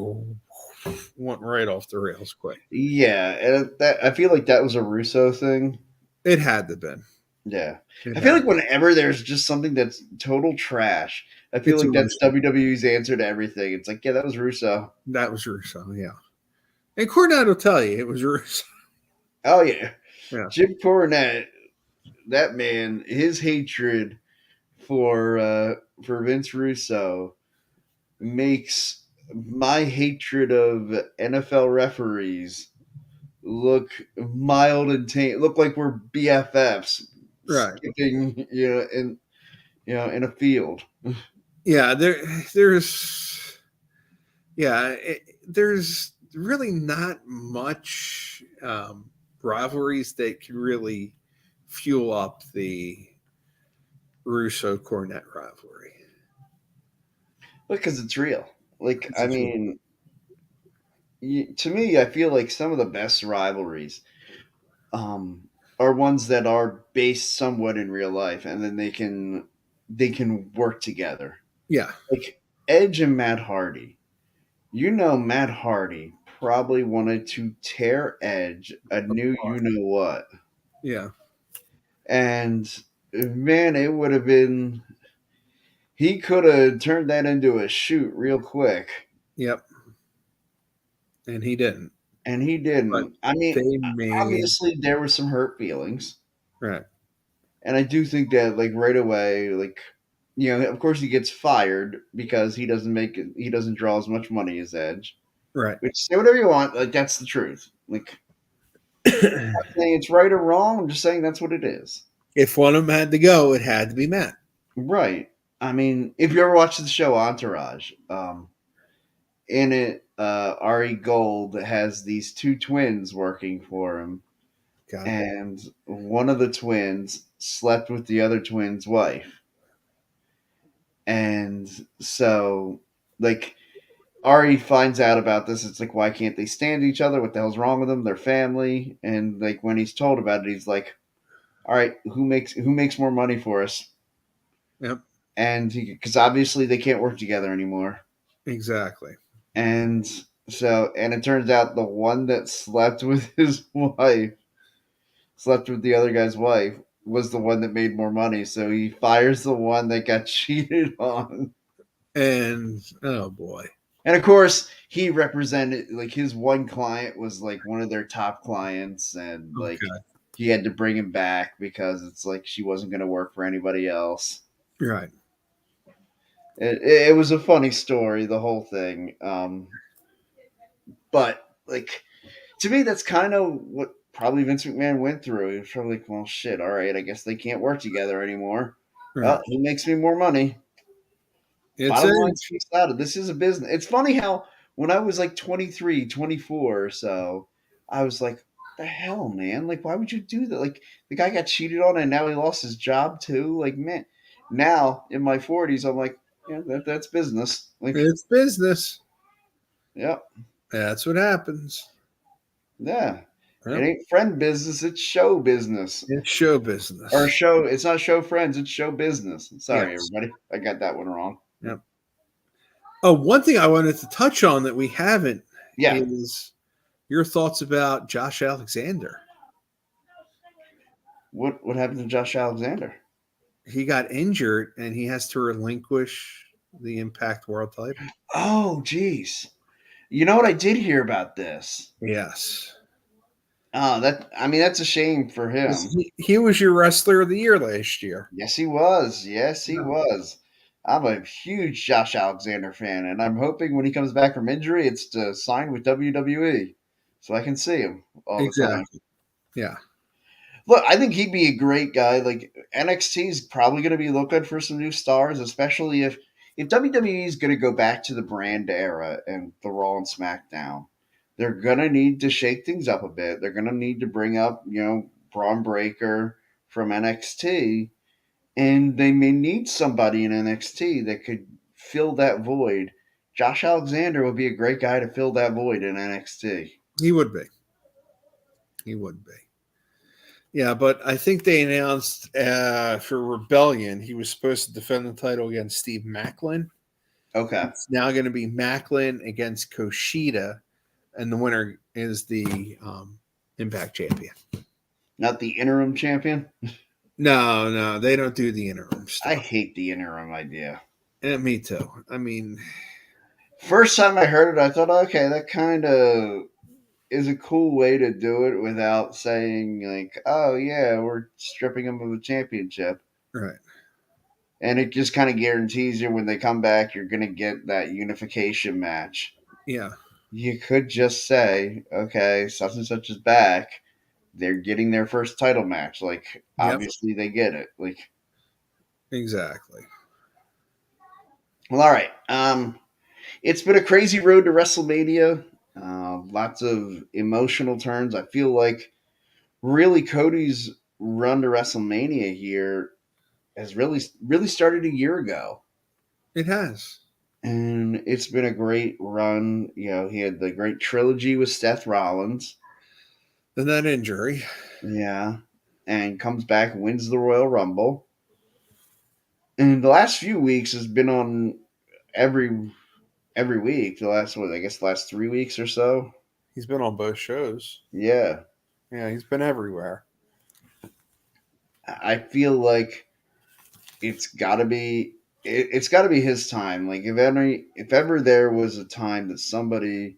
Speaker 2: went right off the rails quick.
Speaker 1: yeah, and that I feel like that was a Russo thing.
Speaker 2: It had to been.
Speaker 1: Yeah,
Speaker 2: It
Speaker 1: I feel
Speaker 2: had.
Speaker 1: like whenever there's just something that's total trash, I feel
Speaker 2: It's a
Speaker 1: like that's
Speaker 2: Russo.
Speaker 1: WWE's answer to everything. It's like, yeah, that was Russo.
Speaker 2: That was Russo. Yeah, and Cornette will tell you it was Russo.
Speaker 1: Oh yeah,
Speaker 2: Yeah.
Speaker 1: Jim Cornette, that man, his hatred for Vince Russo makes my hatred of NFL referees look mild and tame. Look like we're BFFs
Speaker 2: Right.
Speaker 1: skipping, in a field.
Speaker 2: Yeah. There's really not much rivalries that can really fuel up the Russo Cornette rivalry.
Speaker 1: Because it's real. Like,
Speaker 2: It's
Speaker 1: I
Speaker 2: a
Speaker 1: mean, to me, I feel like some of the best rivalries are ones that are based somewhat in real life, and then they can work together.
Speaker 2: yeah.
Speaker 1: Like Edge and Matt Hardy. Matt Hardy probably wanted to tear Edge a new you know what.
Speaker 2: Yeah.
Speaker 1: And man, it would have been he could have turned that into a shoot real quick.
Speaker 2: Yep. And he didn't.
Speaker 1: And he
Speaker 2: But
Speaker 1: didn't. I mean,
Speaker 2: they made
Speaker 1: obviously there were some hurt feelings.
Speaker 2: right.
Speaker 1: And I do think that like right away, like of course he gets fired because he doesn't draw as much money as Edge.
Speaker 2: Right.
Speaker 1: Which say whatever you want, like that's the truth. Like saying it's right or wrong. I'm just saying that's what it is.
Speaker 2: If one of them had to go, it had to be Matt.
Speaker 1: Right. I mean, if you ever watched the show Entourage, in it, Ari Gold has these two twins working for him,
Speaker 2: God.
Speaker 1: and one of the twins slept with the other twin's wife. And so, like, Ari finds out about this. It's like, why can't they stand each other? What the hell's wrong with them? They're family. And like when he's told about it, he's like, all right, who makes more money for us?
Speaker 2: Yep.
Speaker 1: And because obviously they can't work together anymore.
Speaker 2: Exactly.
Speaker 1: And So, and it turns out the one that slept with his wife, slept with the other guy's wife, was the one that made more money. So he fires the one that got cheated on.
Speaker 2: And oh boy.
Speaker 1: And of course, he represented, like, his one client was like one of their top clients, and like
Speaker 2: Okay.
Speaker 1: he had to bring him back because it's like she wasn't going to work for anybody else.
Speaker 2: Right.
Speaker 1: It was a funny story, the whole thing. But like, to me, that's kind of what probably Vince McMahon went through. He was probably like, well, shit, all right, I guess they can't work together anymore.
Speaker 2: Right.
Speaker 1: Well, he makes me more money.
Speaker 2: It's
Speaker 1: Bottom line,
Speaker 2: a
Speaker 1: peace out. This is a business. It's funny how when I was like 23, 24 or so, I was like, the hell, man? Like, why would you do that? Like, the guy got cheated on and now he lost his job too. Like, man, now in my 40s, I'm like, yeah, that's business. Like,
Speaker 2: it's business.
Speaker 1: yeah,
Speaker 2: That's what happens.
Speaker 1: yeah. It
Speaker 2: Yep.
Speaker 1: ain't friend business, it's show business.
Speaker 2: It's show
Speaker 1: Or
Speaker 2: business.
Speaker 1: show, it's not show friends, it's show business. Sorry,
Speaker 2: Yes.
Speaker 1: everybody. I got that one wrong.
Speaker 2: Yep. Oh, one thing I wanted to touch on that we haven't
Speaker 1: Yeah.
Speaker 2: is your thoughts about Josh Alexander.
Speaker 1: What happened to Josh Alexander?
Speaker 2: He got injured and he has to relinquish the Impact World title.
Speaker 1: Oh, geez. You know what? I did hear about this.
Speaker 2: Yes.
Speaker 1: Oh, that's a shame for him.
Speaker 2: He was your wrestler of the year last year.
Speaker 1: Yes, he was. Yes, he
Speaker 2: Yeah.
Speaker 1: was. I'm a huge Josh Alexander fan, and I'm hoping when he comes back from injury, it's to sign with WWE so I can see him all the time.
Speaker 2: Exactly. Yeah.
Speaker 1: Look, I think he'd be a great guy. Like, NXT is probably going to be looking for some new stars, especially if WWE is going to go back to the brand era and the Raw and SmackDown. They're going to need to shake things up a bit. They're going to need to bring up, Braun Breaker from NXT, and they may need somebody in NXT that could fill that void. Josh Alexander would be a great guy to fill that void in NXT.
Speaker 2: He would be. He would be. Yeah, but I think they announced for Rebellion he was supposed to defend the title against Steve Macklin.
Speaker 1: Okay.
Speaker 2: It's now going to be Macklin against Kushida, and the winner is the Impact champion.
Speaker 1: Not the interim champion.
Speaker 2: No, they don't do the interim
Speaker 1: I
Speaker 2: stuff.
Speaker 1: hate the interim idea.
Speaker 2: And me too. I mean,
Speaker 1: First time I heard it, I thought, okay, that kind of is a cool way to do it without saying, like, oh, yeah, we're stripping them of a championship.
Speaker 2: right.
Speaker 1: And it just kind of guarantees you when they come back, you're going to get that unification match.
Speaker 2: Yeah.
Speaker 1: You could just say, okay, such and such is back. They're getting their first title match. Like,
Speaker 2: Yep.
Speaker 1: obviously, they get it. Like,
Speaker 2: Exactly.
Speaker 1: well, all right. It's been a crazy road to WrestleMania. Lots of emotional turns. I feel like really Cody's run to WrestleMania here has really started a year ago,
Speaker 2: It has.
Speaker 1: and it's been a great run. He had the great trilogy with Seth Rollins,
Speaker 2: Then that injury.
Speaker 1: yeah, and comes back and wins the Royal Rumble. And the last few weeks has been on every week. The last I guess the last 3 weeks or so.
Speaker 2: He's been on both shows.
Speaker 1: Yeah,
Speaker 2: Yeah, he's been everywhere.
Speaker 1: I feel like it's got to be it's got to be his time. Like if ever there was a time that somebody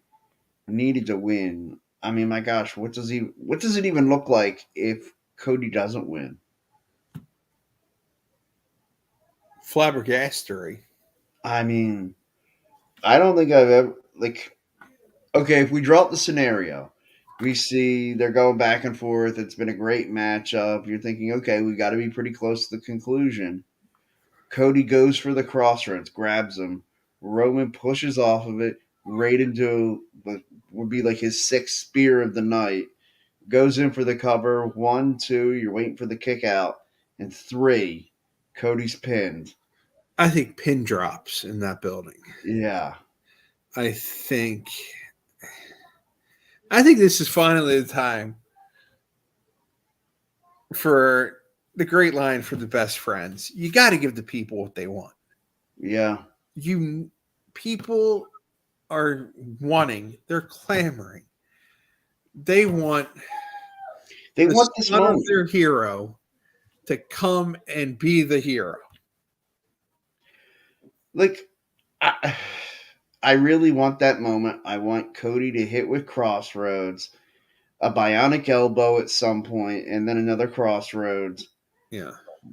Speaker 1: needed to win, I mean, my gosh, what does it even look like if Cody doesn't win?
Speaker 2: Flabbergastery.
Speaker 1: I mean, I don't think I've ever like okay, if we drop the scenario, we see they're going back and forth. It's been a great matchup. You're thinking, okay, we got to be pretty close to the conclusion. Cody goes for the crossroads, grabs him. Roman pushes off of it, right into what would be like his sixth spear of the night. Goes in for the cover. 1, 2, you're waiting for the kick out. And 3, Cody's pinned.
Speaker 2: I think pin drops in that building.
Speaker 1: Yeah.
Speaker 2: I think this is finally the time for the great line for the best friends. You got to give the people what they want.
Speaker 1: Yeah.
Speaker 2: People are wanting, they're clamoring. They want
Speaker 1: They
Speaker 2: the
Speaker 1: want this
Speaker 2: son of
Speaker 1: moment.
Speaker 2: their hero to come and be the hero.
Speaker 1: Like, I really want that moment. I want Cody to hit with Crossroads, a bionic elbow at some point, and then another Crossroads.
Speaker 2: Yeah.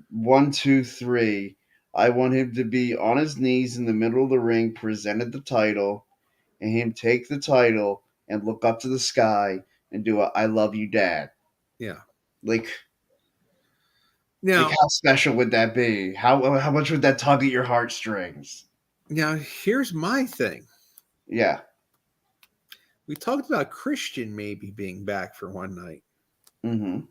Speaker 1: 1, 2, 3. I want him to be on his knees in the middle of the ring, presented the title, and him take the title and look up to the sky and do a "I love you, Dad."
Speaker 2: Yeah.
Speaker 1: Like,
Speaker 2: Now,
Speaker 1: how special would that be? How much would that tug at your heartstrings?
Speaker 2: here's my thing.
Speaker 1: Yeah.
Speaker 2: We talked about Christian maybe being back for one night.
Speaker 1: Mm-hmm.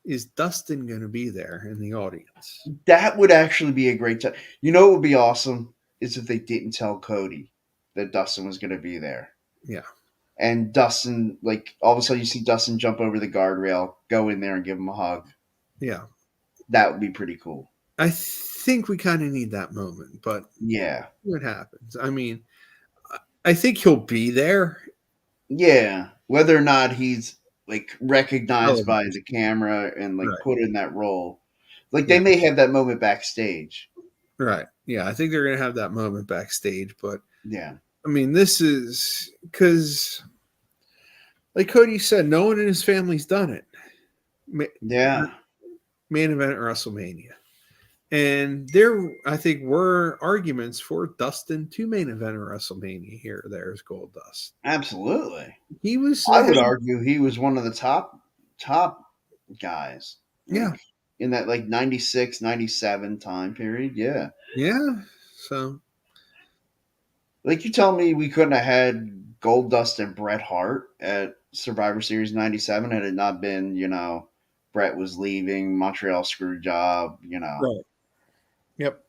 Speaker 2: Is Dustin going to be there in the audience?
Speaker 1: That would actually be a great time. You know what would be awesome is if they didn't tell Cody that Dustin was going to be there.
Speaker 2: Yeah.
Speaker 1: And Dustin, like, all of a sudden you see Dustin jump over the guardrail, go in there and give him a hug.
Speaker 2: Yeah.
Speaker 1: That would be pretty cool.
Speaker 2: I think we kind of need that moment, but
Speaker 1: Yeah.
Speaker 2: what happens? I mean, I think he'll be there.
Speaker 1: Yeah. Whether or not he's, like, recognized by
Speaker 2: Television.
Speaker 1: the camera and, like,
Speaker 2: Right.
Speaker 1: put in that role. Like,
Speaker 2: Yeah.
Speaker 1: they may have that moment backstage.
Speaker 2: Right. Yeah. I think they're going to have that moment backstage, but
Speaker 1: Yeah.
Speaker 2: I mean, this is because, like Cody said, no one in his family's done it.
Speaker 1: Yeah.
Speaker 2: Main event at WrestleMania. And there, I think, were arguments for Dustin to main event at WrestleMania here or there as Goldust.
Speaker 1: Absolutely.
Speaker 2: He was,
Speaker 1: I would argue he was one of the top guys.
Speaker 2: Yeah.
Speaker 1: Like, in that, like, 96, 97 time period. Yeah.
Speaker 2: Yeah. So,
Speaker 1: Like, you tell me we couldn't have had Goldust and Bret Hart at Survivor Series 97 had it not been, Bret was leaving, Montreal screw job,
Speaker 2: right. Yep.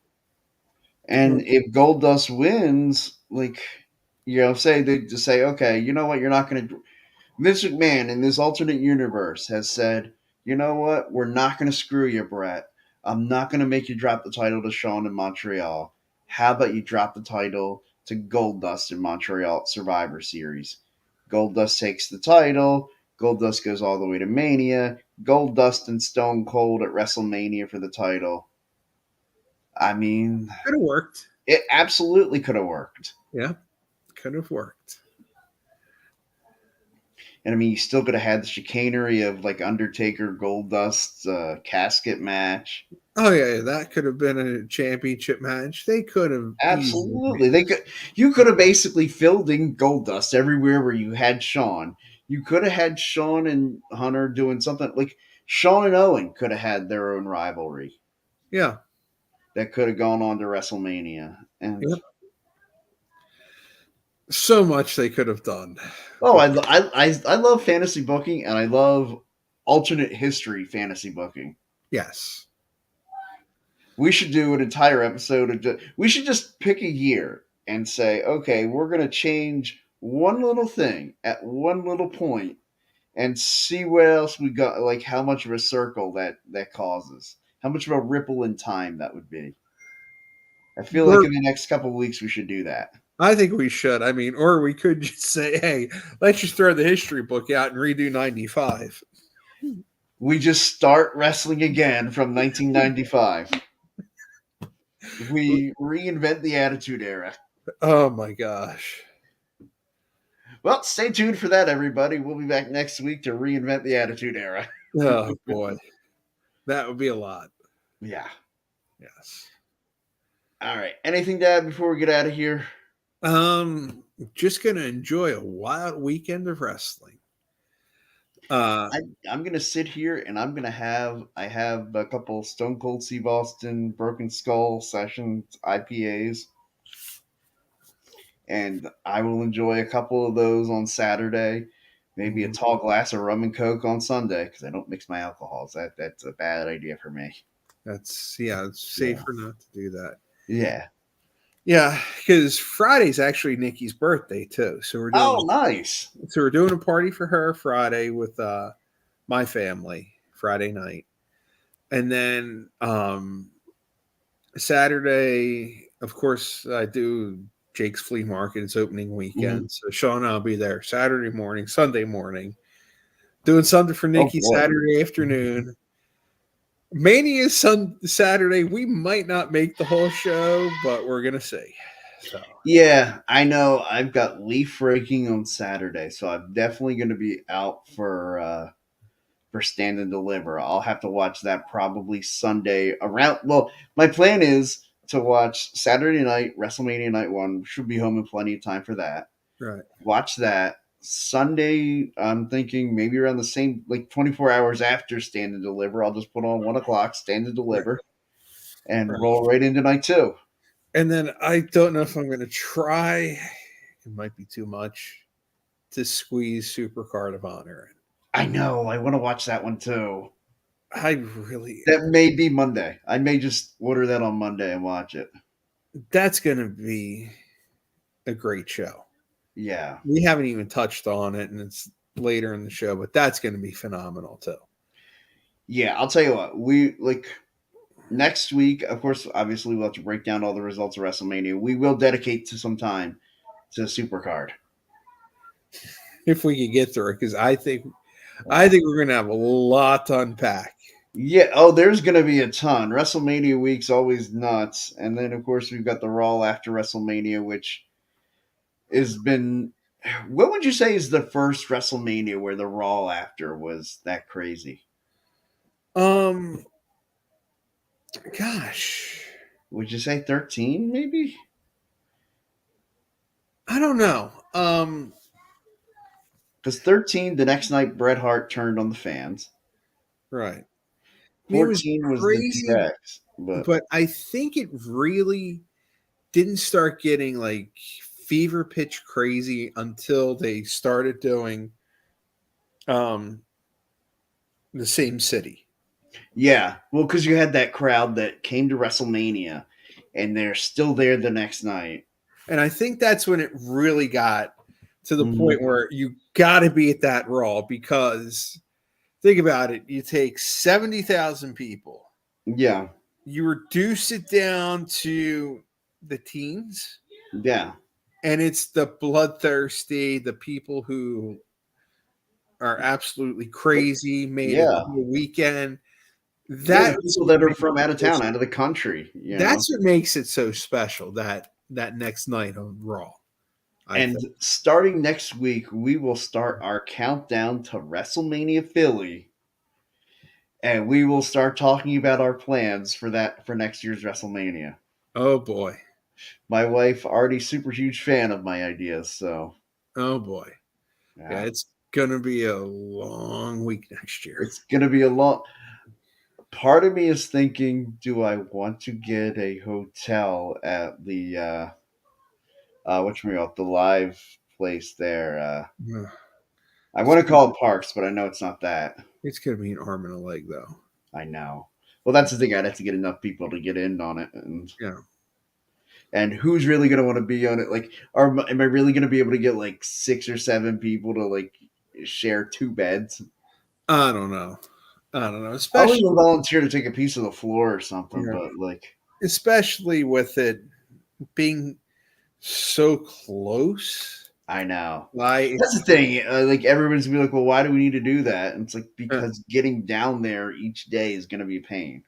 Speaker 1: And if Goldust wins, like, say they just say, okay, you know what, you're not going to. Vince McMahon in this alternate universe has said, you know what, we're not going to screw you, Bret. I'm not going to make you drop the title to Shawn in Montreal. How about you drop the title to Goldust in Montreal at Survivor Series? Goldust takes the title. Goldust goes all the way to Mania. Goldust and Stone Cold at WrestleMania for the title. I mean,
Speaker 2: Could have worked.
Speaker 1: it absolutely could have worked.
Speaker 2: Yeah. Could have worked.
Speaker 1: And I mean, you still could have had the chicanery of like Undertaker Goldust casket match.
Speaker 2: Oh yeah, that could have been a championship match. They could have
Speaker 1: Absolutely, they could. You could have basically filled in Goldust everywhere where you had Shawn. You could have had Shawn and Hunter doing something like Shawn and Owen could have had their own rivalry.
Speaker 2: Yeah,
Speaker 1: that could have gone on to WrestleMania. And
Speaker 2: yep. So much they could have done.
Speaker 1: Oh, I love fantasy booking, and I love alternate history fantasy booking.
Speaker 2: Yes.
Speaker 1: We should do an entire episode of we should just pick a year and say, okay, we're going to change one little thing at one little point and see what else we got, like how much of a circle that causes, how much of a ripple in time that would be. I feel like in the next couple of weeks we should do that.
Speaker 2: I think we should. I mean, or we could just say, hey, let's just throw the history book out and redo 95.
Speaker 1: We just start wrestling again from 1995. We reinvent the Attitude Era.
Speaker 2: Oh my gosh.
Speaker 1: Well, stay tuned for that, everybody. We'll be back next week to reinvent the Attitude Era.
Speaker 2: Oh boy. That would be a lot.
Speaker 1: Yeah.
Speaker 2: Yes.
Speaker 1: All right. Anything to add before we get out of here?
Speaker 2: Just gonna enjoy a wild weekend of wrestling.
Speaker 1: I'm gonna sit here and I have a couple Stone Cold Steve Austin Broken Skull Sessions IPAs, and I will enjoy a couple of those on Saturday. Maybe a tall glass of rum and coke on Sunday because I don't mix my alcohols. That's a bad idea for me.
Speaker 2: It's safer not to do that.
Speaker 1: Yeah.
Speaker 2: Yeah, because Friday's actually Nikki's birthday too. So we're doing
Speaker 1: nice.
Speaker 2: So we're doing a party for her Friday with my family Friday night. And then Saturday, of course, I do Jake's Flea Market is opening weekend.
Speaker 1: Mhm.
Speaker 2: So Sean and I'll be there Saturday morning, Sunday morning, doing something for
Speaker 1: Oh
Speaker 2: Nikki
Speaker 1: boy.
Speaker 2: Saturday afternoon. Mania Saturday. We might not make the whole show, but we're gonna see. So
Speaker 1: Yeah, I know. I've got leaf raking on Saturday, so I'm definitely going to be out for Stand and Deliver. I'll have to watch that probably Sunday around. Well, my plan is to watch Saturday night WrestleMania Night One. Should be home in plenty of time for that.
Speaker 2: right,
Speaker 1: Watch that Sunday. I'm thinking maybe around the same, like 24 hours after Stand and Deliver. I'll just put on 1 o'clock Stand and
Speaker 2: right,
Speaker 1: Deliver and
Speaker 2: right.
Speaker 1: roll right into night two.
Speaker 2: And then I don't know if I'm gonna try. It might be too much to squeeze Supercard of Honor in.
Speaker 1: I know. I want to watch that one too.
Speaker 2: I really,
Speaker 1: That may be Monday. I may just order that on Monday and watch it.
Speaker 2: that's gonna be a great show.
Speaker 1: Yeah.
Speaker 2: We haven't even touched on it, and it's later in the show, but that's gonna be phenomenal too.
Speaker 1: Yeah, I'll tell you what. We like next week, of course, obviously we'll have to break down all the results of WrestleMania. We will dedicate to some time to Supercard.
Speaker 2: If we could get through it, because I think we're gonna have a lot to unpack.
Speaker 1: Yeah, oh, there's gonna be a ton. WrestleMania week's always nuts. And then of course we've got the Raw after WrestleMania, which has been what would you say is the first WrestleMania where the Raw after was that crazy?
Speaker 2: Um, gosh,
Speaker 1: Would you say 13 maybe?
Speaker 2: I don't know.
Speaker 1: Because 13, the next night, Bret Hart turned on the fans.
Speaker 2: Right. I mean, it was
Speaker 1: 14 was the
Speaker 2: crazy,
Speaker 1: DX. But
Speaker 2: but I think it really didn't start getting like fever pitch crazy until they started doing um the same city.
Speaker 1: yeah, well, because you had that crowd that came to WrestleMania and they're still there the next night.
Speaker 2: And I think that's when it really got to the
Speaker 1: Mhm.
Speaker 2: point where you got to be at that Raw because think about it. You take 70,000 people,
Speaker 1: Yeah,
Speaker 2: you reduce it down to the teens,
Speaker 1: yeah.
Speaker 2: and it's the bloodthirsty, the people who are absolutely crazy, made it the
Speaker 1: Yeah.
Speaker 2: whole weekend.
Speaker 1: Yeah, the
Speaker 2: That's
Speaker 1: people
Speaker 2: what
Speaker 1: that are
Speaker 2: makes
Speaker 1: from out of
Speaker 2: it
Speaker 1: town,
Speaker 2: so,
Speaker 1: out of the country,
Speaker 2: that's what makes it so special that next night on Raw. I
Speaker 1: And
Speaker 2: think.
Speaker 1: starting next week, we will start our countdown to WrestleMania Philly. And we will start talking about our plans for that for next year's WrestleMania.
Speaker 2: Oh boy.
Speaker 1: My wife already super huge fan of my ideas, so
Speaker 2: Oh boy. Yeah,
Speaker 1: yeah.
Speaker 2: it's gonna be a long week next year.
Speaker 1: It's gonna be a long. Part of me is thinking, do I want to get a hotel at the the live place there?
Speaker 2: Ugh,
Speaker 1: I
Speaker 2: It's
Speaker 1: want to
Speaker 2: gonna,
Speaker 1: call it Parks, but I know it's not that.
Speaker 2: it's gonna be an arm and a leg though.
Speaker 1: I know. Well, that's the thing. I'd have to get enough people to get in on it,
Speaker 2: Yeah.
Speaker 1: and who's really gonna want to be on it? Like, am I really gonna be able to get like 6 or 7 people to like share 2 beds?
Speaker 2: I don't know. I don't know.
Speaker 1: I'll even volunteer to take a piece of the floor or something,
Speaker 2: Yeah,
Speaker 1: but like.
Speaker 2: especially with it being so close.
Speaker 1: I know.
Speaker 2: Like
Speaker 1: That's the thing. Like everyone's gonna be like, "Well, why do we need to do that?" And it's like
Speaker 2: uh,
Speaker 1: because getting down there each day is going to be a pain.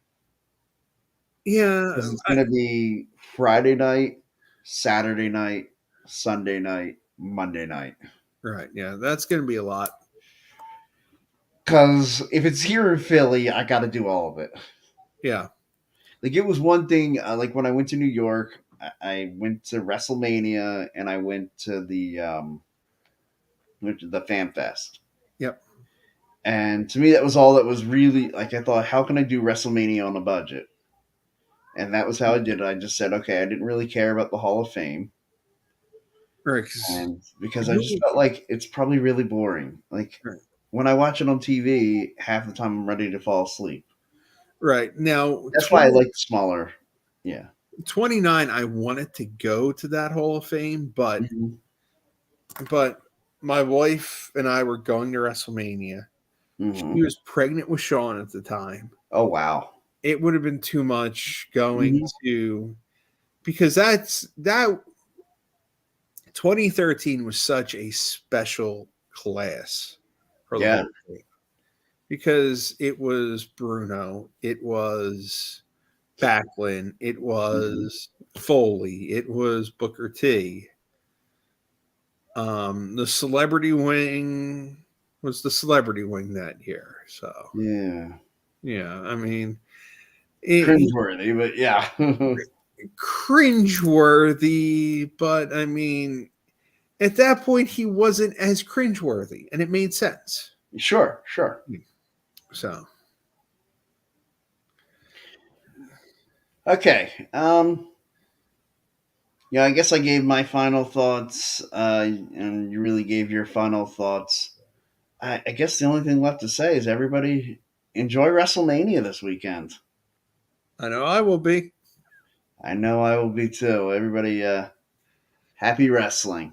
Speaker 2: yeah,
Speaker 1: Because it's going to be Friday night, Saturday night, Sunday night, Monday night.
Speaker 2: right. Yeah, that's gonna be a lot.
Speaker 1: Because if it's here in Philly, I got to do all of it.
Speaker 2: Yeah.
Speaker 1: Like it was one thing. Like when I went to New York, I went to WrestleMania and I went to the Fan Fest.
Speaker 2: Yep.
Speaker 1: And to me, that was all that was really like. I thought, how can I do WrestleMania on a budget? And that was how I did it. I just said, okay, I didn't really care about the Hall of Fame,
Speaker 2: Right. 'Cause
Speaker 1: and because I just
Speaker 2: who-
Speaker 1: felt like it's probably really boring. Like
Speaker 2: right.
Speaker 1: when I watch it on TV, half the time I'm ready to fall asleep.
Speaker 2: Right. Now
Speaker 1: That's why I like the smaller. Yeah.
Speaker 2: 29, I wanted to go to that Hall of Fame,
Speaker 1: Mhm.
Speaker 2: but my wife and I were going to WrestleMania. She
Speaker 1: Mhm.
Speaker 2: was pregnant with Sean at the time.
Speaker 1: Oh wow.
Speaker 2: It would have been too much going
Speaker 1: Mhm.
Speaker 2: to because that 2013 was such a special class for the
Speaker 1: Yeah.
Speaker 2: whole thing because it was Bruno, it was Backlund, it was Foley, it was Booker T. The celebrity wing was the celebrity wing that year. So
Speaker 1: Yeah.
Speaker 2: yeah, I mean,
Speaker 1: Cringeworthy, but yeah.
Speaker 2: cringeworthy, but I mean, at that point, he wasn't as cringeworthy, and it made sense.
Speaker 1: Sure, sure.
Speaker 2: So,
Speaker 1: Okay. Yeah, I guess I gave my final thoughts, and you really gave your final thoughts. I guess the only thing left to say is everybody enjoy WrestleMania this weekend.
Speaker 2: I know I will be.
Speaker 1: I know I will be too. Everybody, happy wrestling.